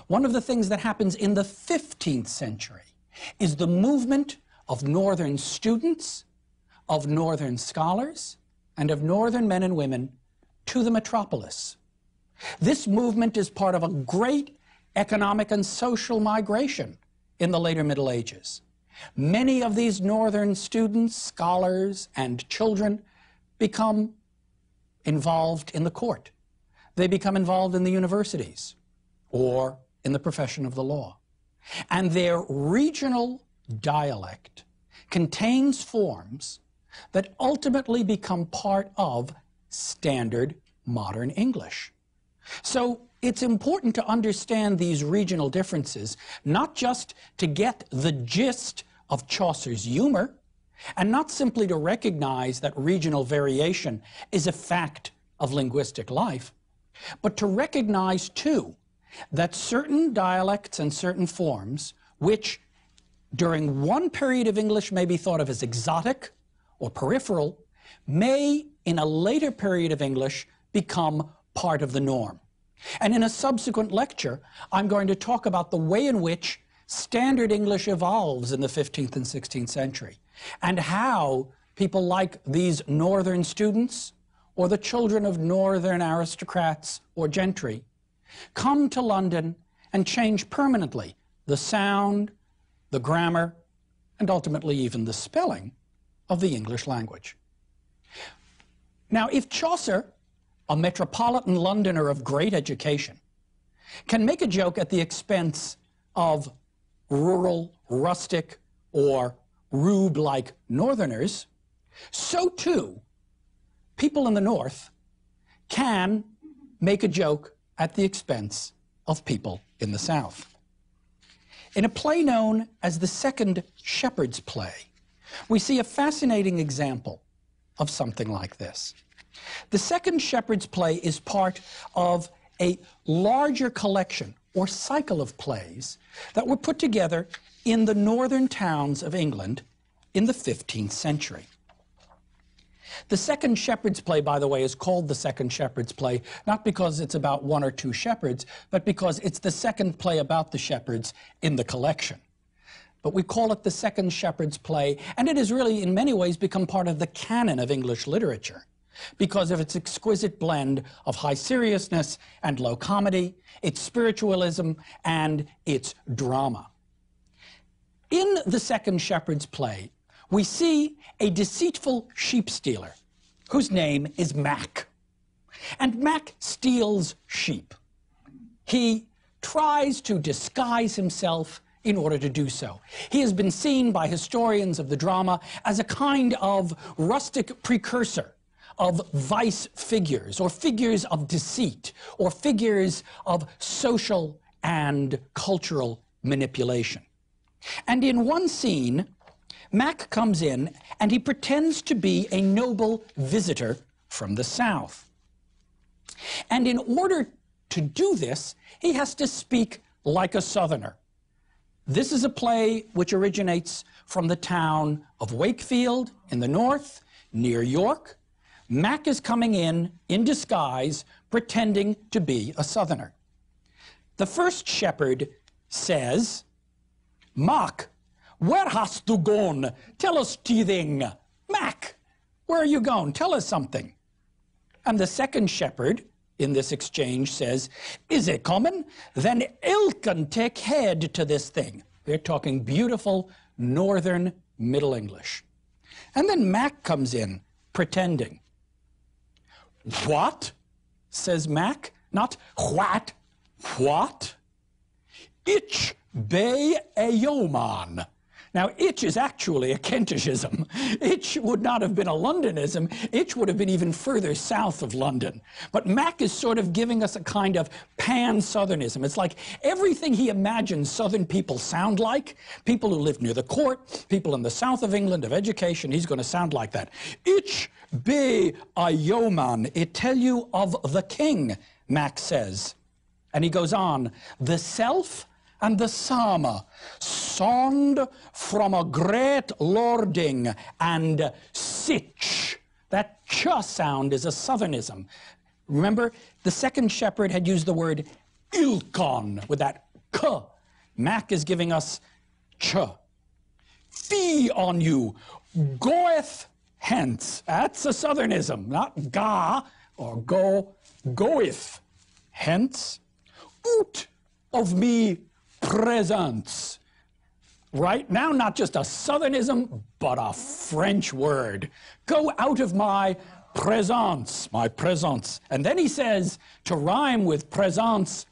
One of the things that happens in the 15th century is the movement of Northern students, of Northern scholars, and of Northern men and women to the metropolis. This movement is part of a great economic and social migration in the later Middle Ages. Many of these Northern students, scholars, and children become involved in the court. They become involved in the universities or in the profession of the law. And their regional dialect contains forms that ultimately become part of standard modern English. So it's important to understand these regional differences, not just to get the gist of Chaucer's humor, and not simply to recognize that regional variation is a fact of linguistic life, but to recognize, too, that certain dialects and certain forms, which during one period of English may be thought of as exotic or peripheral, may, in a later period of English, become part of the norm. And in a subsequent lecture, I'm going to talk about the way in which standard English evolves in the 15th and 16th century, and how people like these Northern students or the children of Northern aristocrats or gentry come to London and change permanently the sound, the grammar, and ultimately even the spelling of the English language. Now, if Chaucer, a metropolitan Londoner of great education, can make a joke at the expense of rural, rustic, or rube-like Northerners, so too people in the North can make a joke at the expense of people in the South. In a play known as the Second Shepherd's Play, we see a fascinating example of something like this. The Second Shepherd's Play is part of a larger collection or cycle of plays that were put together in the northern towns of England in the 15th century. The Second Shepherd's Play, by the way, is called the Second Shepherd's Play, not because it's about one or two shepherds, but because it's the second play about the shepherds in the collection. but we call it the Second Shepherd's Play, and it has really, in many ways, become part of the canon of English literature because of its exquisite blend of high seriousness and low comedy, its spiritualism, and its drama. In the Second Shepherd's Play, we see a deceitful sheep stealer whose name is Mac. And Mac steals sheep. He tries to disguise himself in order to do so. He has been seen by historians of the drama as a kind of rustic precursor of vice figures, or figures of deceit, or figures of social and cultural manipulation. And in one scene, Mac comes in and he pretends to be a noble visitor from the south. And in order to do this, he has to speak like a southerner. This is a play which originates from the town of Wakefield in the north, near York. Mac is coming in disguise, pretending to be a southerner. The first shepherd says, "Mac, where hast du gone? Tell us thing. Mac, where are you going? Tell us something." And the second shepherd in this exchange says, "Is it coming? Then ilken take heed to this thing." They're talking beautiful northern Middle English. And then Mac comes in, pretending. "What?" says Mac, not what, what? "Ich be a yeoman." Now, itch is actually a Kentishism. Itch would not have been a Londonism. Itch would have been even further south of London. But Mac is sort of giving us a kind of pan-Southernism. It's like everything he imagines Southern people sound like, people who live near the court, people in the south of England of education, he's going to sound like that. "Ich be a yeoman, it tell you of the king," Mac says. And he goes on, "The self and the Sama, sond from a great lording and sitch." That ch sound is a Southernism. Remember, the second shepherd had used the word ilkon with that k. Mac is giving us ch. "Fee on you, goeth hence." That's a Southernism, not ga or go, goeth hence. "Oot of me presence." Right now, not just a Southernism, but a French word. "Go out of my présence," my presence. And then he says, to rhyme with présence,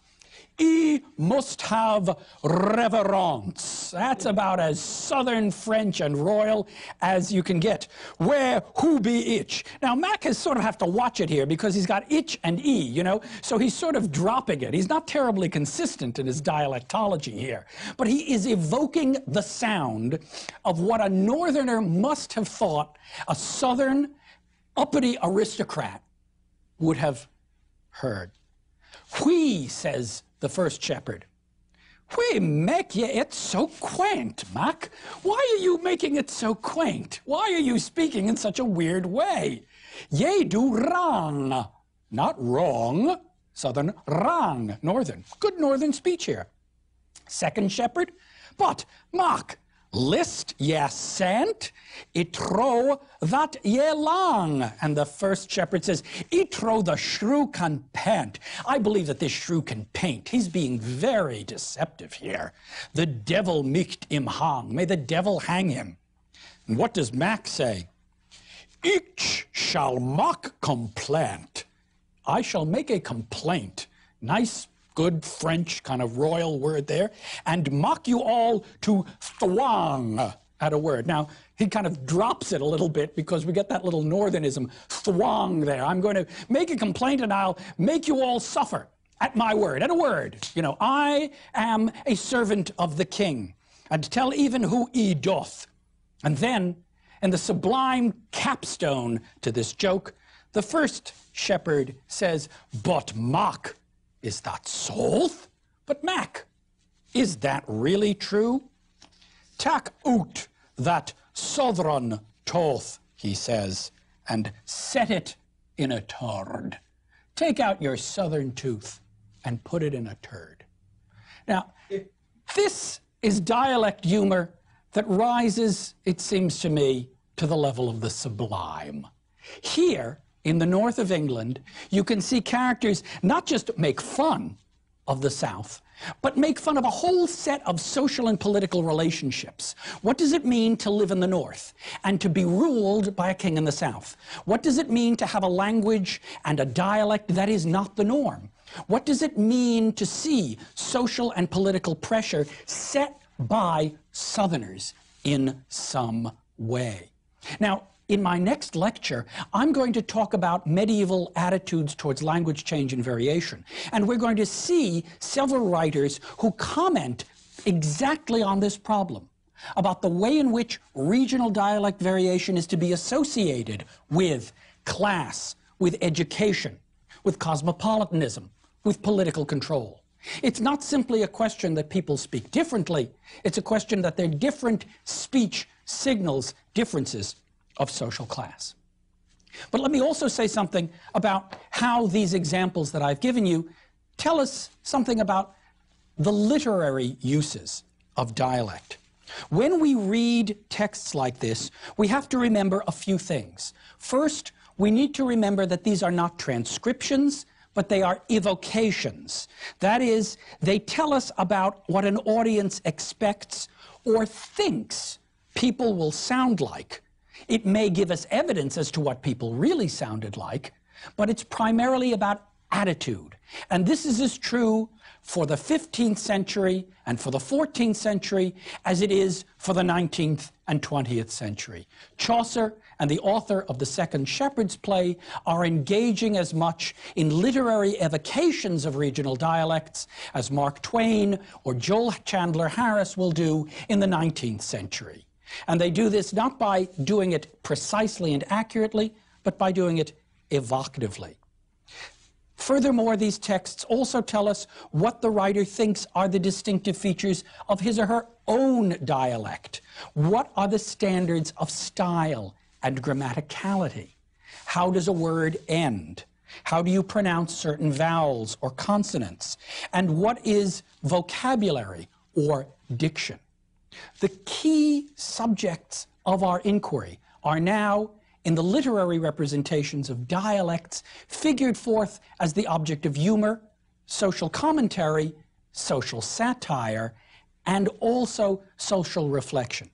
"I must have reverence." That's about as Southern French and royal as you can get. "Where who be itch?" Now, Mac has sort of have to watch it here because he's got itch and e, you know, so he's sort of dropping it. He's not terribly consistent in his dialectology here, but he is evoking the sound of what a Northerner must have thought a Southern uppity aristocrat would have heard. "Whee," says the first shepherd. "Why make ye it so quaint, Mac? Why are you making it so quaint? Why are you speaking in such a weird way? Ye do wrong." Not wrong, Southern, wrong, Northern. Good Northern speech here. Second shepherd, "But, Mac, list ye sent, it trow that ye long." And the first shepherd says, "It trow the shrew can paint." I believe that this shrew can paint. He's being very deceptive here. "The devil micht him hang." May the devil hang him. And what does Mac say? "Ich shall mock complaint." I shall make a complaint. Nice, good French kind of royal word there. "And mock you all to thwang," at a word. Now, he kind of drops it a little bit because we get that little Northernism, thwang there. I'm going to make a complaint and I'll make you all suffer at my word, at a word. You know, "I am a servant of the king, and tell even who he doth." And then, in the sublime capstone to this joke, the first shepherd says, "But Mac, is that so? But Mac, is that really true? Tak out that southern tooth," he says, "and set it in a turd." Take out your southern tooth and put it in a turd. Now, this is dialect humor that rises, it seems to me, to the level of the sublime. Here, in the north of England, you can see characters not just make fun of the South, but make fun of a whole set of social and political relationships. What does it mean to live in the North and to be ruled by a king in the South? What does it mean to have a language and a dialect that is not the norm? What does it mean to see social and political pressure set by Southerners in some way? Now, in my next lecture, I'm going to talk about medieval attitudes towards language change and variation. And we're going to see several writers who comment exactly on this problem, about the way in which regional dialect variation is to be associated with class, with education, with cosmopolitanism, with political control. It's not simply a question that people speak differently. It's a question that their different speech signals differences of social class. But let me also say something about how these examples that I've given you tell us something about the literary uses of dialect. When we read texts like this, we have to remember a few things. First, we need to remember that these are not transcriptions, but they are evocations. That is, they tell us about what an audience expects or thinks people will sound like. It may give us evidence as to what people really sounded like, but it's primarily about attitude. And this is as true for the 15th century and for the 14th century as it is for the 19th and 20th century. Chaucer and the author of the Second Shepherd's Play are engaging as much in literary evocations of regional dialects as Mark Twain or Joel Chandler Harris will do in the 19th century. And they do this not by doing it precisely and accurately, but by doing it evocatively. Furthermore, these texts also tell us what the writer thinks are the distinctive features of his or her own dialect. What are the standards of style and grammaticality? How does a word end? How do you pronounce certain vowels or consonants? And what is vocabulary or diction? The key subjects of our inquiry are now in the literary representations of dialects figured forth as the object of humor, social commentary, social satire, and also social reflection.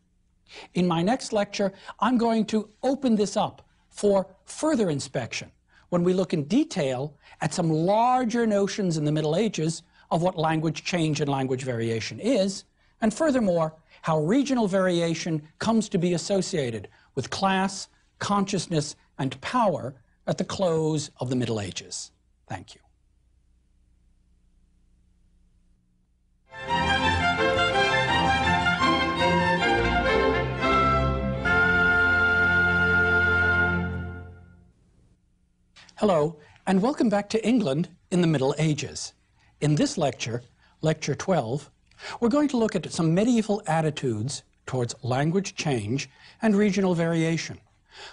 In my next lecture, I'm going to open this up for further inspection when we look in detail at some larger notions in the Middle Ages of what language change and language variation is, and furthermore, how regional variation comes to be associated with class, consciousness, and power at the close of the Middle Ages. Thank you. Hello, and welcome back to England in the Middle Ages. In this lecture, Lecture 12, we're going to look at some medieval attitudes towards language change and regional variation.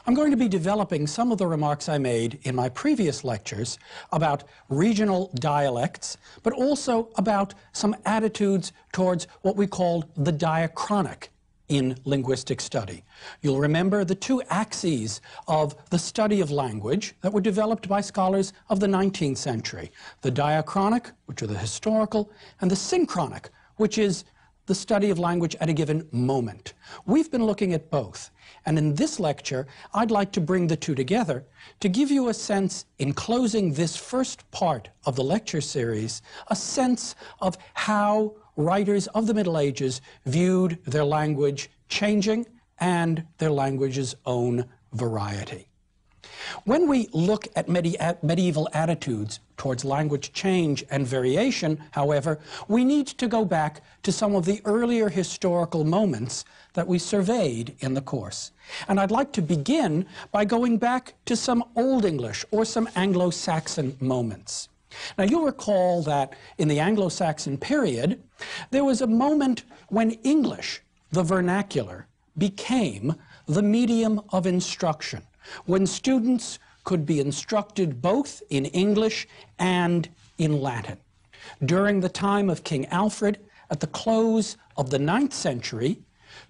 I'm going to be developing some of the remarks I made in my previous lectures about regional dialects, but also about some attitudes towards what we called the diachronic in linguistic study. You'll remember the two axes of the study of language that were developed by scholars of the 19th century. The diachronic, which are the historical, and the synchronic, which is the study of language at a given moment. We've been looking at both, and in this lecture, I'd like to bring the two together to give you a sense, in closing this first part of the lecture series, a sense of how writers of the Middle Ages viewed their language changing and their language's own variety. When we look at medieval attitudes towards language change and variation, however, we need to go back to some of the earlier historical moments that we surveyed in the course. And I'd like to begin by going back to some Old English or some Anglo-Saxon moments. Now, you'll recall that in the Anglo-Saxon period, there was a moment when English, the vernacular, became the medium of instruction, when students could be instructed both in English and in Latin. During the time of King Alfred, at the close of the 9th century,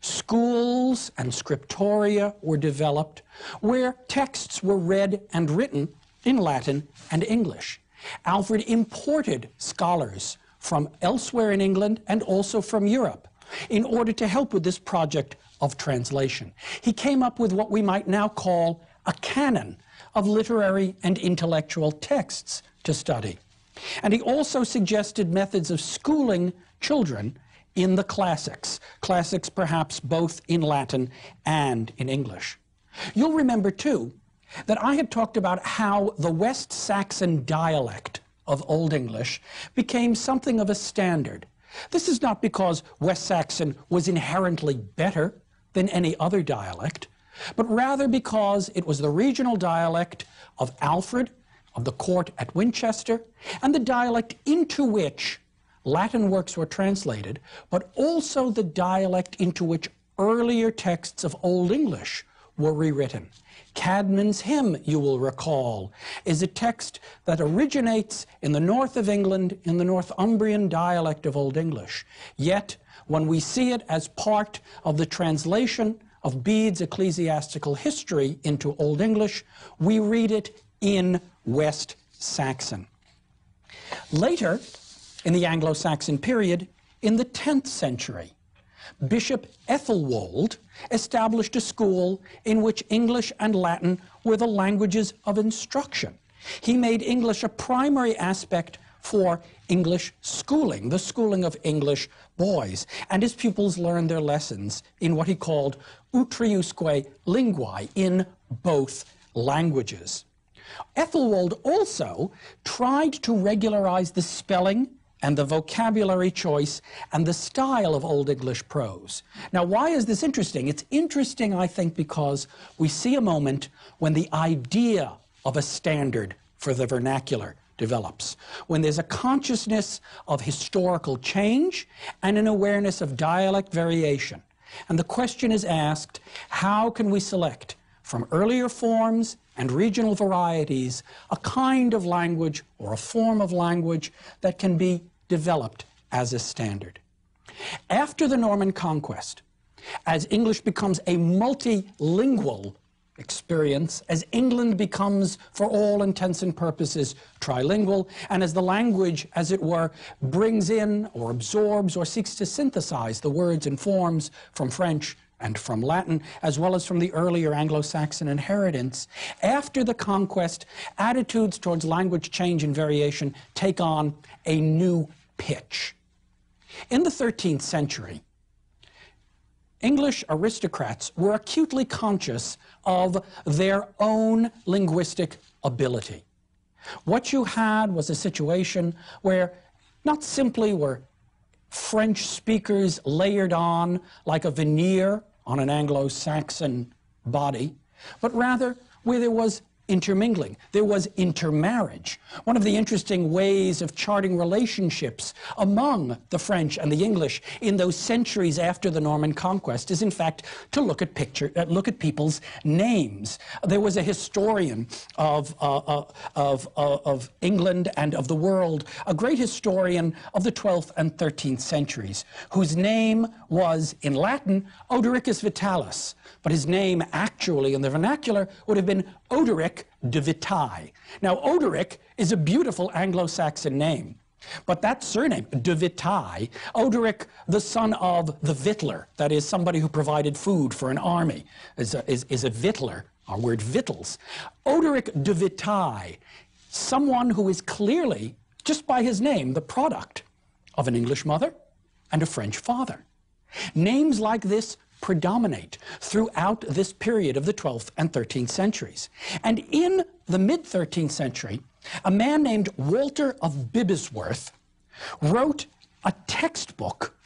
Schools and scriptoria were developed where texts were read and written in Latin and English. Alfred imported scholars from elsewhere in England and also from Europe in order to help with this project of translation. He came up with what we might now call a canon of literary and intellectual texts to study. And he also suggested methods of schooling children in the classics perhaps both in Latin and in English. You'll remember, too, that I had talked about how the West Saxon dialect of Old English became something of a standard. This is not because West Saxon was inherently better than any other dialect, but rather because it was the regional dialect of Alfred, of the court at Winchester, and the dialect into which Latin works were translated, but also the dialect into which earlier texts of Old English were rewritten. Cadman's Hymn, you will recall, is a text that originates in the north of England in the Northumbrian dialect of Old English. Yet, when we see it as part of the translation of Bede's ecclesiastical history into Old English, we read it in West Saxon. Later, in the Anglo-Saxon period, in the 10th century, Bishop Ethelwold established a school in which English and Latin were the languages of instruction. He made English a primary aspect for English schooling, the schooling of English boys, and his pupils learned their lessons in what he called utriusque linguae, in both languages. Ethelwold also tried to regularize the spelling and the vocabulary choice and the style of Old English prose. Now, why is this interesting? It's interesting, I think, because we see a moment when the idea of a standard for the vernacular develops, when there's a consciousness of historical change and an awareness of dialect variation. And the question is asked, how can we select from earlier forms and regional varieties a kind of language or a form of language that can be developed as a standard? After the Norman conquest, as English becomes a multilingual experience, as England becomes, for all intents and purposes, trilingual, and as the language, as it were, brings in or absorbs or seeks to synthesize the words and forms from French and from Latin, as well as from the earlier Anglo-Saxon inheritance, after the conquest, attitudes towards language change and variation take on a new pitch. In the 13th century, English aristocrats were acutely conscious of their own linguistic ability. What you had was a situation where not simply were French speakers layered on like a veneer on an Anglo-Saxon body, but rather where there was intermingling, there was intermarriage. One of the interesting ways of charting relationships among the French and the English in those centuries after the Norman conquest is, in fact, to look at people's names. There was a historian of England and of the world, a great historian of the 12th and 13th centuries, whose name was, in Latin, Odericus Vitalis, but his name actually in the vernacular would have been Oderic de Vitae. Now, Oderic is a beautiful Anglo-Saxon name, but that surname, de Vitae, Oderic, the son of the victualler, that is, somebody who provided food for an army, is a victualler, our word victuals. Oderic de Vitae, someone who is clearly, just by his name, the product of an English mother and a French father. Names like this predominate throughout this period of the 12th and 13th centuries. And in the mid-13th century, a man named Walter of Bibisworth wrote a textbook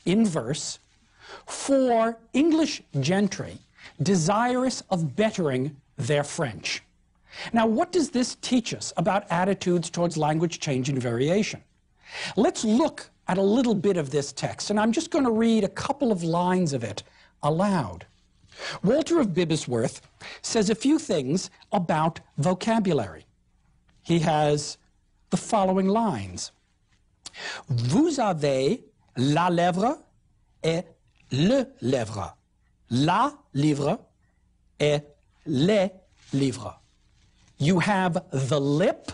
in verse for English gentry desirous of bettering their French. Now, what does this teach us about attitudes towards language change and variation? Let's look at a little bit of this text, and I'm just going to read a couple of lines of it aloud. Walter of Bibisworth says a few things about vocabulary. He has the following lines. Vous avez la lèvre et le lèvre, la livre, et les livres. You have the lip,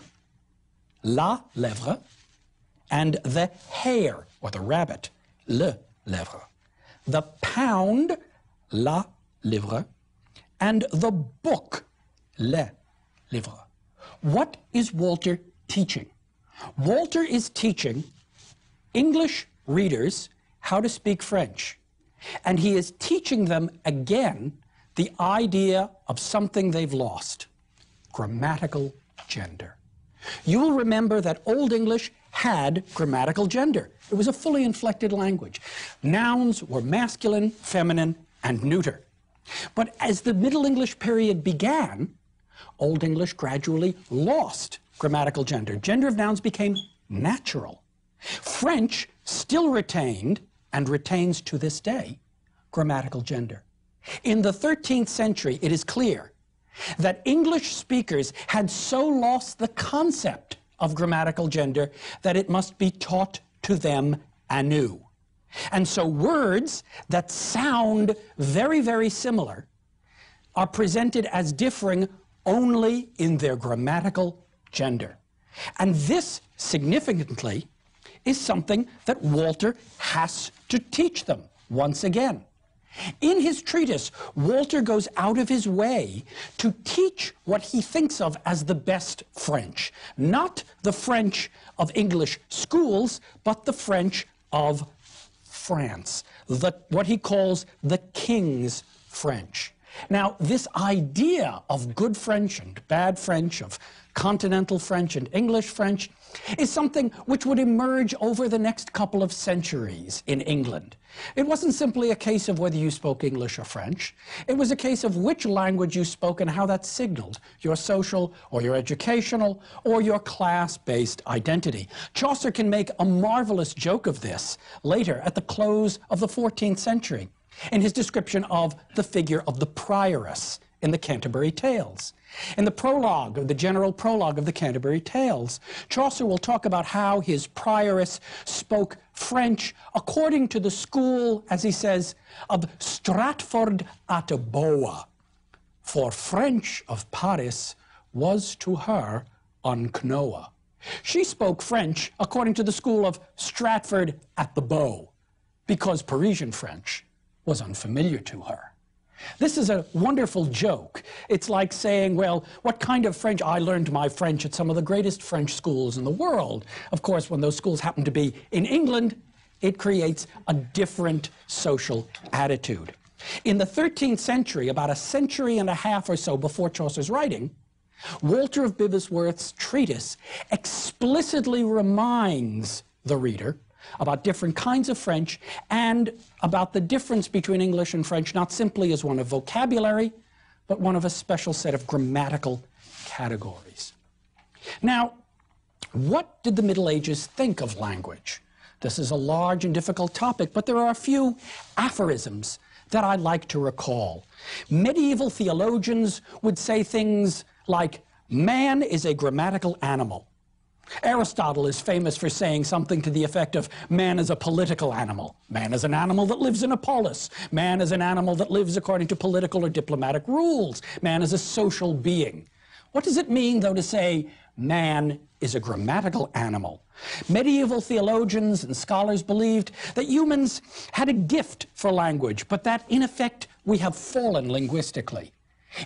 la lèvre, and the hare, or the rabbit, le lèvre. The pound, la livre, and the book, le livre. What is Walter teaching? Walter is teaching English readers how to speak French. And he is teaching them again the idea of something they've lost, grammatical gender. You will remember that Old English had grammatical gender. It was a fully inflected language. Nouns were masculine, feminine, and neuter. But as the Middle English period began, Old English gradually lost grammatical gender. Gender of nouns became natural. French still retained, and retains to this day, grammatical gender. In the 13th century, it is clear that English speakers had so lost the concept of grammatical gender that it must be taught to them anew. And so words that sound very, very similar are presented as differing only in their grammatical gender. And this, significantly, is something that Walter has to teach them once again. In his treatise, Walter goes out of his way to teach what he thinks of as the best French. Not the French of English schools, but the French of France, what he calls the King's French. Now, this idea of good French and bad French, of continental French and English French, is something which would emerge over the next couple of centuries in England. It wasn't simply a case of whether you spoke English or French. It was a case of which language you spoke and how that signaled your social or your educational or your class-based identity. Chaucer can make a marvelous joke of this later at the close of the 14th century in his description of the figure of the prioress in the Canterbury Tales. In the prologue, the general prologue of the Canterbury Tales, Chaucer will talk about how his prioress spoke French according to the school, as he says, of Stratford at Boa, for French of Paris was to her unknown. She spoke French according to the school of Stratford at the Bow, because Parisian French was unfamiliar to her. This is a wonderful joke. It's like saying, well, what kind of French? I learned my French at some of the greatest French schools in the world. Of course, when those schools happen to be in England, it creates a different social attitude. In the 13th century, about a century and a half or so before Chaucer's writing, Walter of Bibesworth's treatise explicitly reminds the reader about different kinds of French and about the difference between English and French, not simply as one of vocabulary, but one of a special set of grammatical categories. Now, what did the Middle Ages think of language? This is a large and difficult topic, but there are a few aphorisms that I'd like to recall. Medieval theologians would say things like, man is a grammatical animal. Aristotle is famous for saying something to the effect of, man is a political animal. Man is an animal that lives in a polis. Man is an animal that lives according to political or diplomatic rules. Man is a social being. What does it mean, though, to say man is a grammatical animal? Medieval theologians and scholars believed that humans had a gift for language, but that, in effect, we have fallen linguistically.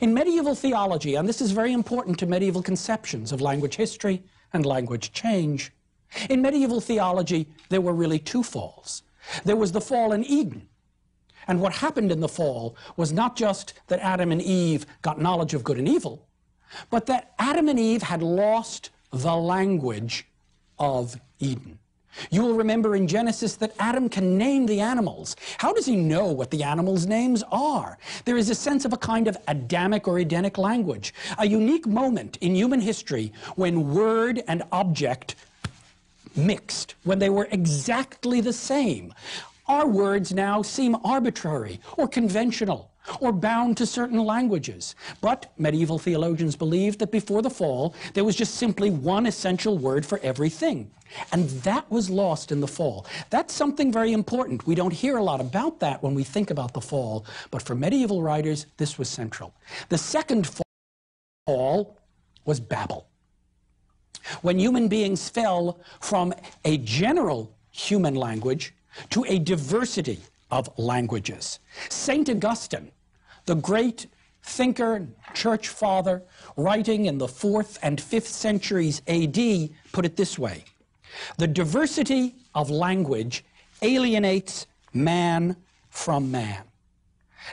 In medieval theology, and this is very important to medieval conceptions of language history and language change, in medieval theology, there were really two falls. There was the fall in Eden. And what happened in the fall was not just that Adam and Eve got knowledge of good and evil, but that Adam and Eve had lost the language of Eden. You will remember in Genesis that Adam can name the animals. How does he know what the animals' names are? There is a sense of a kind of Adamic or Edenic language, a unique moment in human history when word and object mixed, when they were exactly the same. Our words now seem arbitrary or conventional or bound to certain languages. But medieval theologians believed that before the fall, there was just simply one essential word for everything. And that was lost in the fall. That's something very important. We don't hear a lot about that when we think about the fall, but for medieval writers, this was central. The second fall was Babel. When human beings fell from a general human language to a diversity of languages. St. Augustine, the great thinker, church father, writing in the 4th and 5th centuries AD, put it this way: the diversity of language alienates man from man.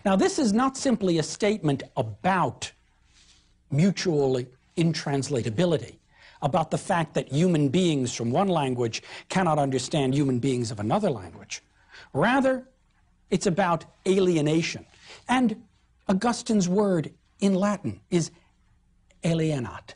Now, this is not simply a statement about mutual intranslatability, about the fact that human beings from one language cannot understand human beings of another language. Rather, it's about alienation. And Augustine's word in Latin is alienat,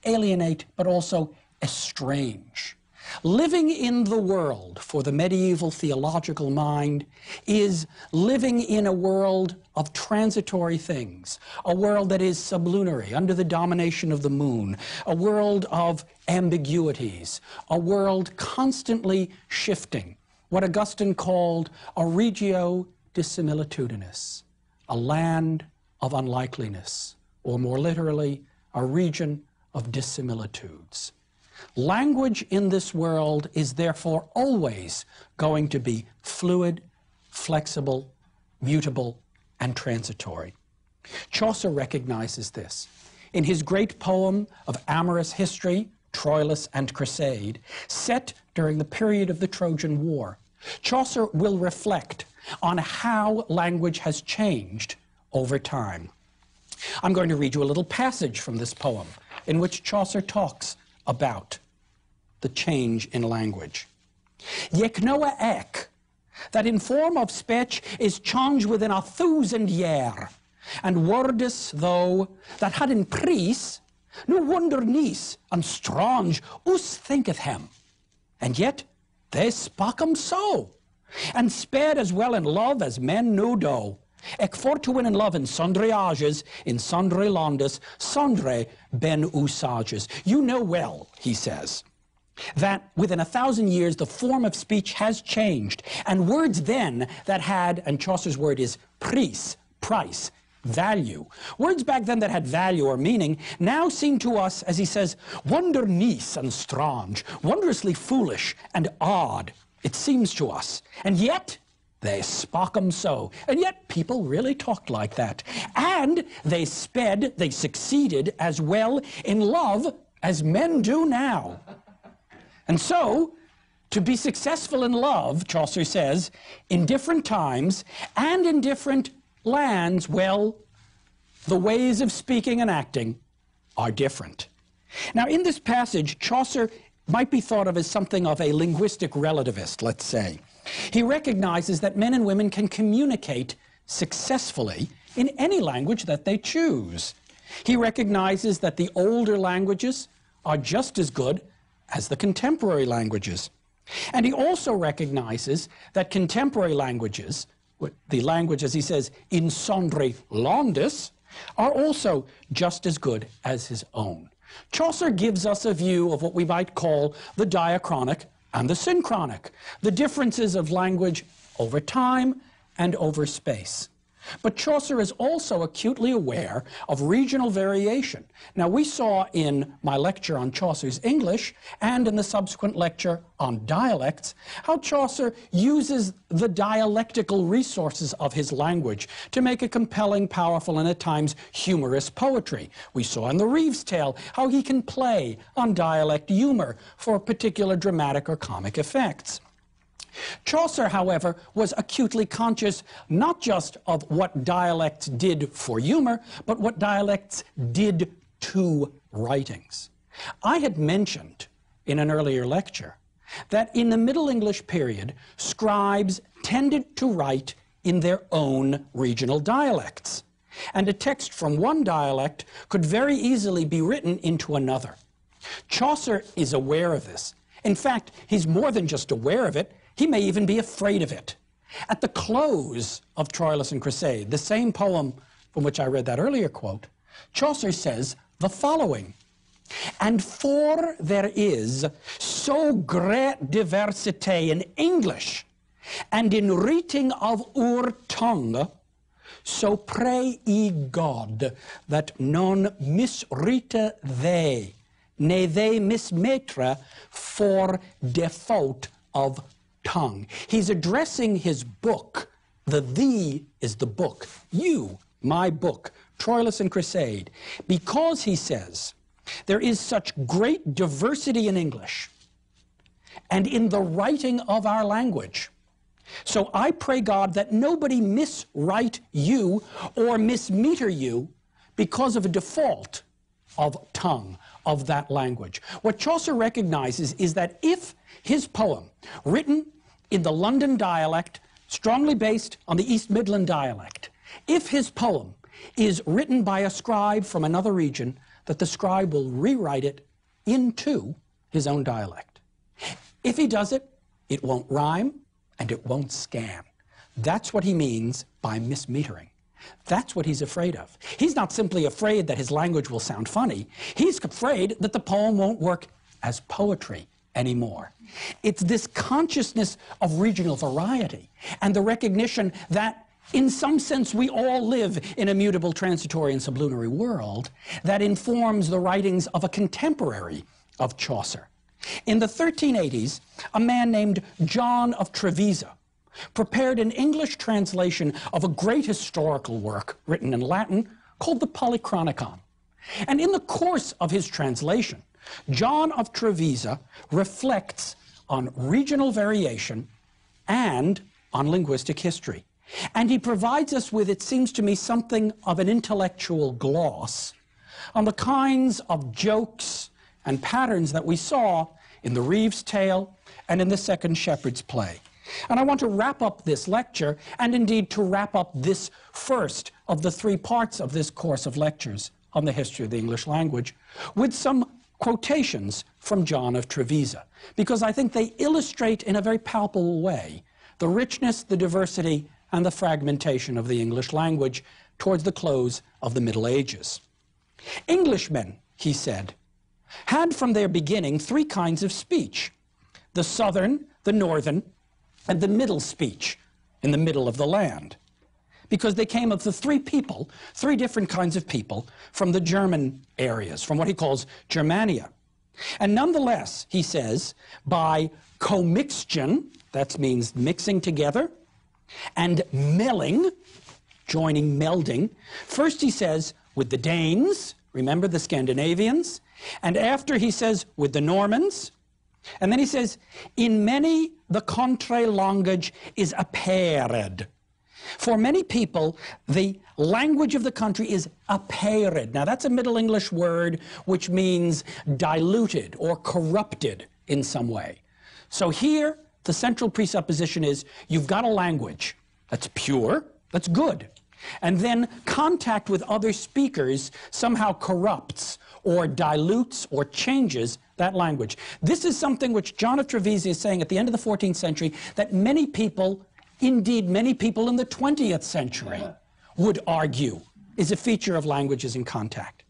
alienate, but also estrange. Living in the world for the medieval theological mind is living in a world of transitory things, a world that is sublunary, under the domination of the moon, a world of ambiguities, a world constantly shifting, what Augustine called a regio dissimilitudinis, a land of unlikeliness, or more literally, a region of dissimilitudes. Language in this world is therefore always going to be fluid, flexible, mutable, and transitory. Chaucer recognizes this. In his great poem of amorous history, Troilus and Cressade, set during the period of the Trojan War, Chaucer will reflect on how language has changed over time. I'm going to read you a little passage from this poem in which Chaucer talks about the change in language. Yek noa ek, that in form of speech is changed within 1,000 year, and wordes though that had in priest, no wonder niece and strange us thinketh him, and yet they spak him so, and sped as well in love as men no do. Ek for to win in love in sundry ages, in sundry landes, sundry ben usages. You know well, he says, that within 1,000 years the form of speech has changed, and words then that had, and Chaucer's word is pris, price, value. Words back then that had value or meaning now seem to us, as he says, wondernice and strange, wondrously foolish and odd, it seems to us. And yet, they spak 'em so. And yet people really talked like that. And they succeeded as well in love as men do now. And so, to be successful in love, Chaucer says, in different times and in different lands, well, the ways of speaking and acting are different. Now, in this passage, Chaucer might be thought of as something of a linguistic relativist, let's say. He recognizes that men and women can communicate successfully in any language that they choose. He recognizes that the older languages are just as good as the contemporary languages. And he also recognizes that contemporary languages, the language, as he says, in sundry landes, are also just as good as his own. Chaucer gives us a view of what we might call the diachronic and the synchronic, the differences of language over time and over space. But Chaucer is also acutely aware of regional variation. Now, we saw in my lecture on Chaucer's English and in the subsequent lecture on dialects how Chaucer uses the dialectical resources of his language to make a compelling, powerful, and at times humorous poetry. We saw in the Reeves Tale how he can play on dialect humor for particular dramatic or comic effects. Chaucer, however, was acutely conscious not just of what dialects did for humor, but what dialects did to writings. I had mentioned in an earlier lecture that in the Middle English period, scribes tended to write in their own regional dialects, and a text from one dialect could very easily be written into another. Chaucer is aware of this. In fact, he's more than just aware of it. He may even be afraid of it. At the close of Troilus and Cressade, the same poem from which I read that earlier quote, Chaucer says the following: "And for there is so great diversity in English and in writing of our tongue, so pray ye God that none miswrite they, ne they mismetre for default of tongue." He's addressing his book. The "thee" is the book. You, my book, Troilus and Cressade, because, he says, there is such great diversity in English and in the writing of our language. So I pray God that nobody miswrite you or mismeter you because of a default of tongue, of that language. What Chaucer recognizes is that if his poem, written in the London dialect, strongly based on the East Midland dialect, if his poem is written by a scribe from another region, that the scribe will rewrite it into his own dialect. If he does it, it won't rhyme and it won't scan. That's what he means by mismetering. That's what he's afraid of. He's not simply afraid that his language will sound funny. He's afraid that the poem won't work as poetry anymore. It's this consciousness of regional variety and the recognition that in some sense we all live in a mutable, transitory, and sublunary world that informs the writings of a contemporary of Chaucer. In the 1380s, a man named John of Trevisa prepared an English translation of a great historical work written in Latin called the Polychronicon. And in the course of his translation, John of Trevisa reflects on regional variation and on linguistic history. And he provides us with, it seems to me, something of an intellectual gloss on the kinds of jokes and patterns that we saw in the Reeve's Tale and in the Second Shepherd's Play. And I want to wrap up this lecture, and indeed to wrap up this first of the three parts of this course of lectures on the history of the English language, with some quotations from John of Trevisa, because I think they illustrate in a very palpable way the richness, the diversity, and the fragmentation of the English language towards the close of the Middle Ages. Englishmen, he said, had from their beginning three kinds of speech: the southern, the northern, and the middle speech, in the middle of the land, because they came of the three different kinds of people from the German areas, from what he calls Germania. And nonetheless, he says, by commixtion, that means mixing together, and melling, joining, melding, first he says with the Danes, remember the Scandinavians, and after he says with the Normans, and then he says, in many the contrary language is appared. For many people, the language of the country is appared. Now that's a Middle English word which means diluted or corrupted in some way. So here, the central presupposition is you've got a language that's pure, that's good. And then contact with other speakers somehow corrupts or dilutes or changes that language. This is something which John of Trevisa is saying at the end of the 14th century that many people, indeed many people in the 20th century, would argue is a feature of languages in contact.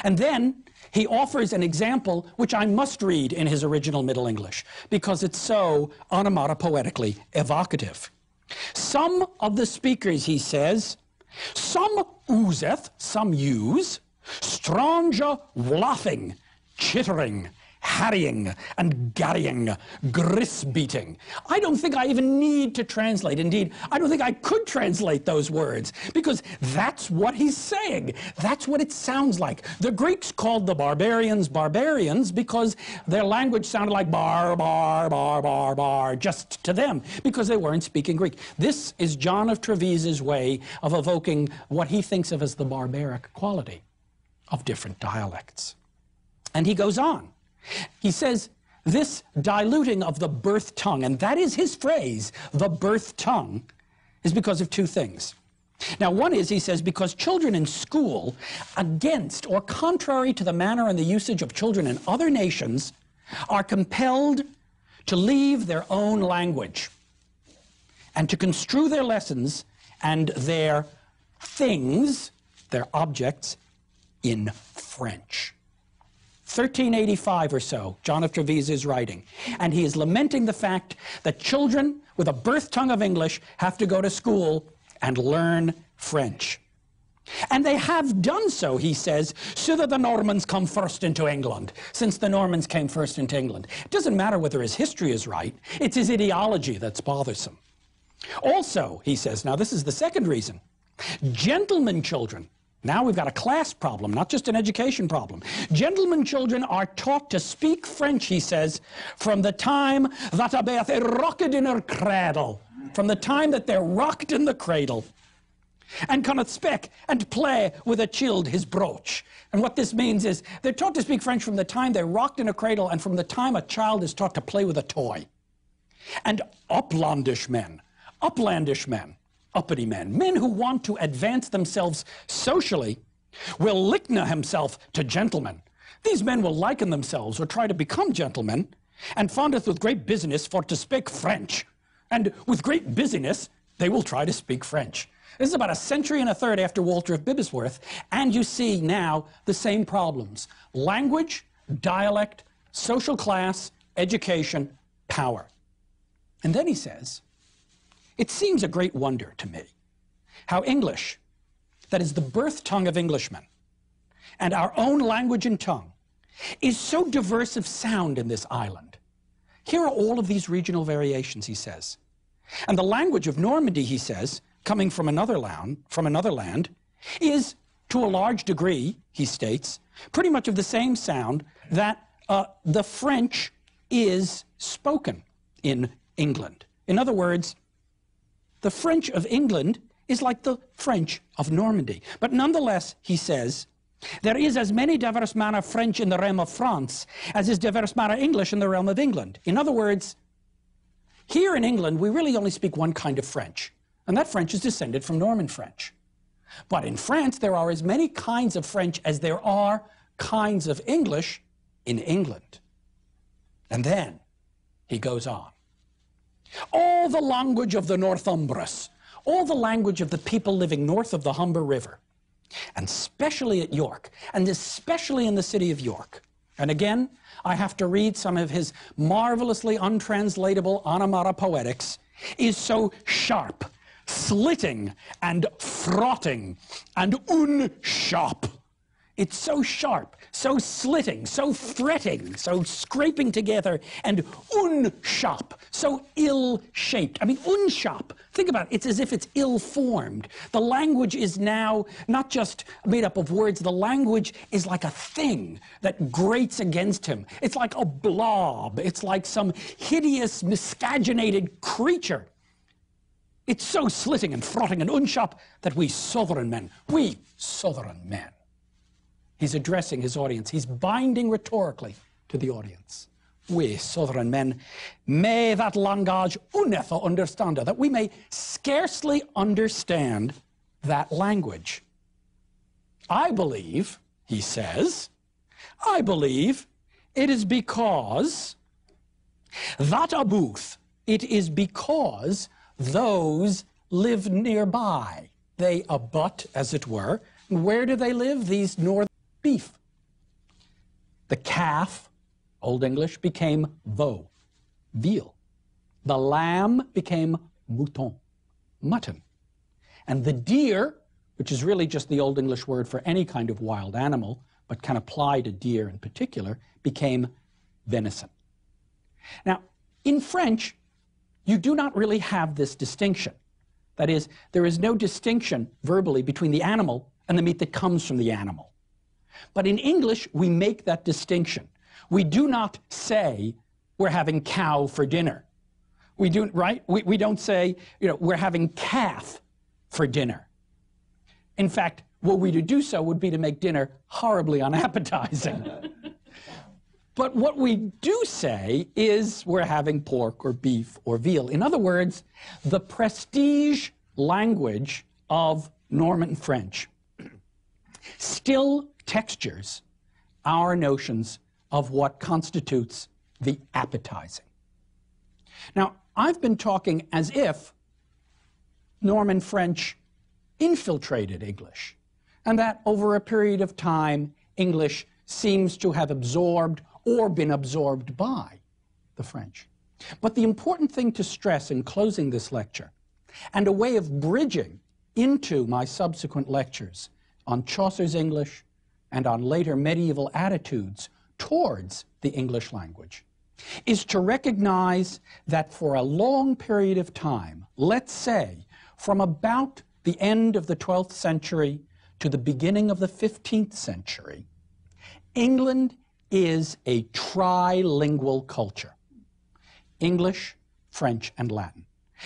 And then he offers an example which I must read in his original Middle English because it's so onomatopoetically evocative. Some of the speakers, he says, some useth, some use, stranger laughing, chittering, harrying, and garrying, gris-beating. I don't think I even need to translate. Indeed, I don't think I could translate those words because that's what he's saying. That's what it sounds like. The Greeks called the barbarians barbarians because their language sounded like bar, bar, bar, bar, bar, just to them because they weren't speaking Greek. This is John of Trevisa's way of evoking what he thinks of as the barbaric quality of different dialects. And he goes on. He says, this diluting of the birth tongue, and that is his phrase, the birth tongue, is because of two things. Now, one is, he says, because children in school, against or contrary to the manner and the usage of children in other nations, are compelled to leave their own language and to construe their lessons and their things, their objects, in French. 1385 or so, John of Trevize is writing, and he is lamenting the fact that children with a birth tongue of English have to go to school and learn French. And they have done so, he says, so that the Normans come first into England, since the Normans came first into England. It doesn't matter whether his history is right, it's his ideology that's bothersome. Also, he says, now this is the second reason, gentlemen children, now we've got a class problem, not just an education problem. Gentlemen children are taught to speak French, he says, from the time that a bath rocked in her cradle, from the time that they're rocked in the cradle, and cannot speak and play with a child his brooch. And what this means is they're taught to speak French from the time they're rocked in a cradle and from the time a child is taught to play with a toy. And uplandish men, uppity men, men who want to advance themselves socially, will liken himself to gentlemen. These men will liken themselves or try to become gentlemen, and findeth with great business for to speak French. And with great busyness, they will try to speak French. This is about a century and a third after Walter of Bibblesworth, and you see now the same problems. Language, dialect, social class, education, power. And then he says, it seems a great wonder to me how English, that is the birth tongue of Englishmen, and our own language and tongue, is so diverse of sound in this island. Here are all of these regional variations, he says. And the language of Normandy, he says, coming from another land, is, to a large degree, he states, pretty much of the same sound that the French is spoken in England. In other words, the French of England is like the French of Normandy. But nonetheless, he says, there is as many diverse manner French in the realm of France as is diverse manner English in the realm of England. In other words, here in England, we really only speak one kind of French, and that French is descended from Norman French. But in France, there are as many kinds of French as there are kinds of English in England. And then he goes on. All the language of the Northumbrus, all the language of the people living north of the Humber River, and especially at York, and especially in the city of York. And again, I have to read some of his marvelously untranslatable onomatopoetics, is so sharp, slitting, and frotting, and unsharp. It's so sharp, so slitting, so fretting, so scraping together, and unsharp, so ill-shaped. I mean, unsharp, think about it, it's as if it's ill-formed. The language is now not just made up of words, the language is like a thing that grates against him. It's like a blob, it's like some hideous, miscaginated creature. It's so slitting and frotting and unsharp that we southern men, he's addressing his audience. He's binding rhetorically to the audience. We southern men may that language unnethe understand, that we may scarcely understand that language. I believe, he says, I believe it is because that a booth, it is because those live nearby. They abut, as it were. And where do they live? These northern beef. The calf, Old English, became veau, veal. The lamb became mouton, mutton. And the deer, which is really just the Old English word for any kind of wild animal, but can apply to deer in particular, became venison. Now, in French, you do not really have this distinction. That is, there is no distinction verbally between the animal and the meat that comes from the animal. But in English, we make that distinction. We do not say, we're having cow for dinner. We do, right? We don't say, we're having calf for dinner. In fact, were we to do so would be to make dinner horribly unappetizing. But what we do say is we're having pork or beef or veal. In other words, the prestige language of Norman French still textures our notions of what constitutes the appetizing. Now, I've been talking as if Norman French infiltrated English, and that over a period of time, English seems to have absorbed or been absorbed by the French. But the important thing to stress in closing this lecture, and a way of bridging into my subsequent lectures on Chaucer's English and on later medieval attitudes towards the English language, is to recognize that for a long period of time, let's say from about the end of the 12th century to the beginning of the 15th century, England is a trilingual culture: English, French, and Latin.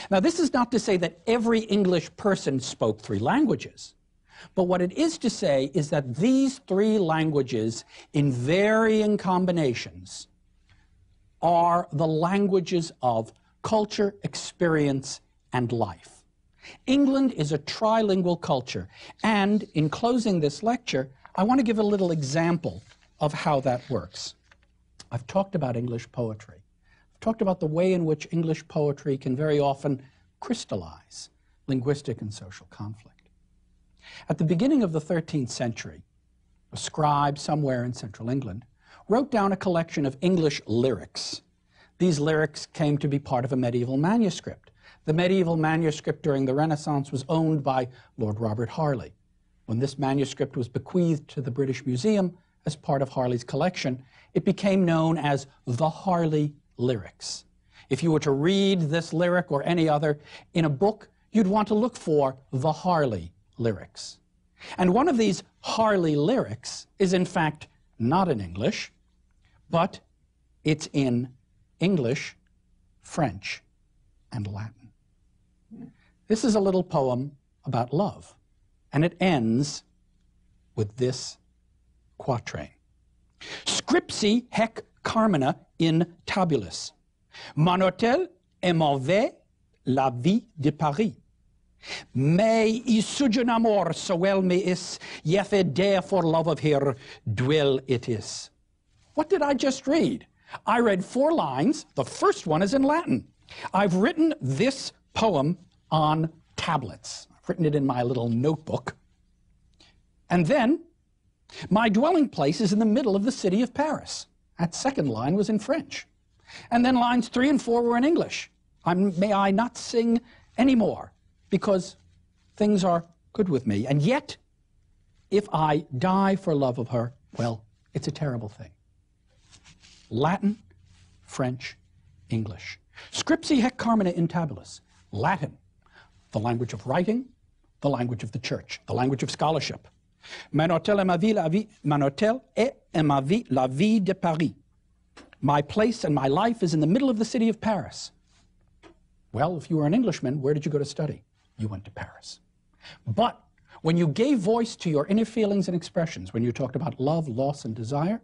Now, this is not to say that every English person spoke three languages, but what it is to say is that these three languages, in varying combinations, are the languages of culture, experience, and life. England is a trilingual culture, and in closing this lecture, I want to give a little example of how that works. I've talked about English poetry. I've talked about the way in which English poetry can very often crystallize linguistic and social conflict. At the beginning of the 13th century, a scribe somewhere in central England wrote down a collection of English lyrics. These lyrics came to be part of a medieval manuscript. The medieval manuscript during the Renaissance was owned by Lord Robert Harley. When this manuscript was bequeathed to the British Museum as part of Harley's collection, it became known as the Harley Lyrics. If you were to read this lyric or any other in a book, you'd want to look for the Harley Lyrics. And one of these Harley Lyrics is in fact not in English, but it's in English, French, and Latin. This is a little poem about love, and it ends with this quatrain: Scripsi hec carmina in tabulis. Mon hôtel est mauvais, la vie de Paris. Mais I sugen amor so well me is, yet there for love of her dwell it is. What did I just read? I read 4 lines. The first one is in Latin. I've written this poem on tablets. I've written it in my little notebook. And then my dwelling place is in the middle of the city of Paris. That second line was in French. And then lines 3 and 4 were in English. May I not sing anymore, because things are good with me. And yet, if I die for love of her, well, it's a terrible thing. Latin, French, English. Scripsi hec carmina in tabulis. Latin, the language of writing, the language of the church, the language of scholarship. Mon hôtel est ma vie, la vie de Paris. My place and my life is in the middle of the city of Paris. Well, if you were an Englishman, where did you go to study? You went to Paris. But when you gave voice to your inner feelings and expressions, when you talked about love, loss, and desire,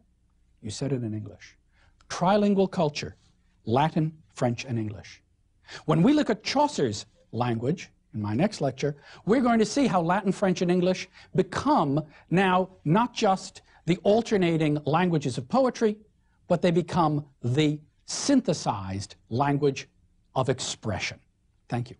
you said it in English. Trilingual culture, Latin, French, and English. When we look at Chaucer's language, in my next lecture, we're going to see how Latin, French, and English become now not just the alternating languages of poetry, but they become the synthesized language of expression. Thank you.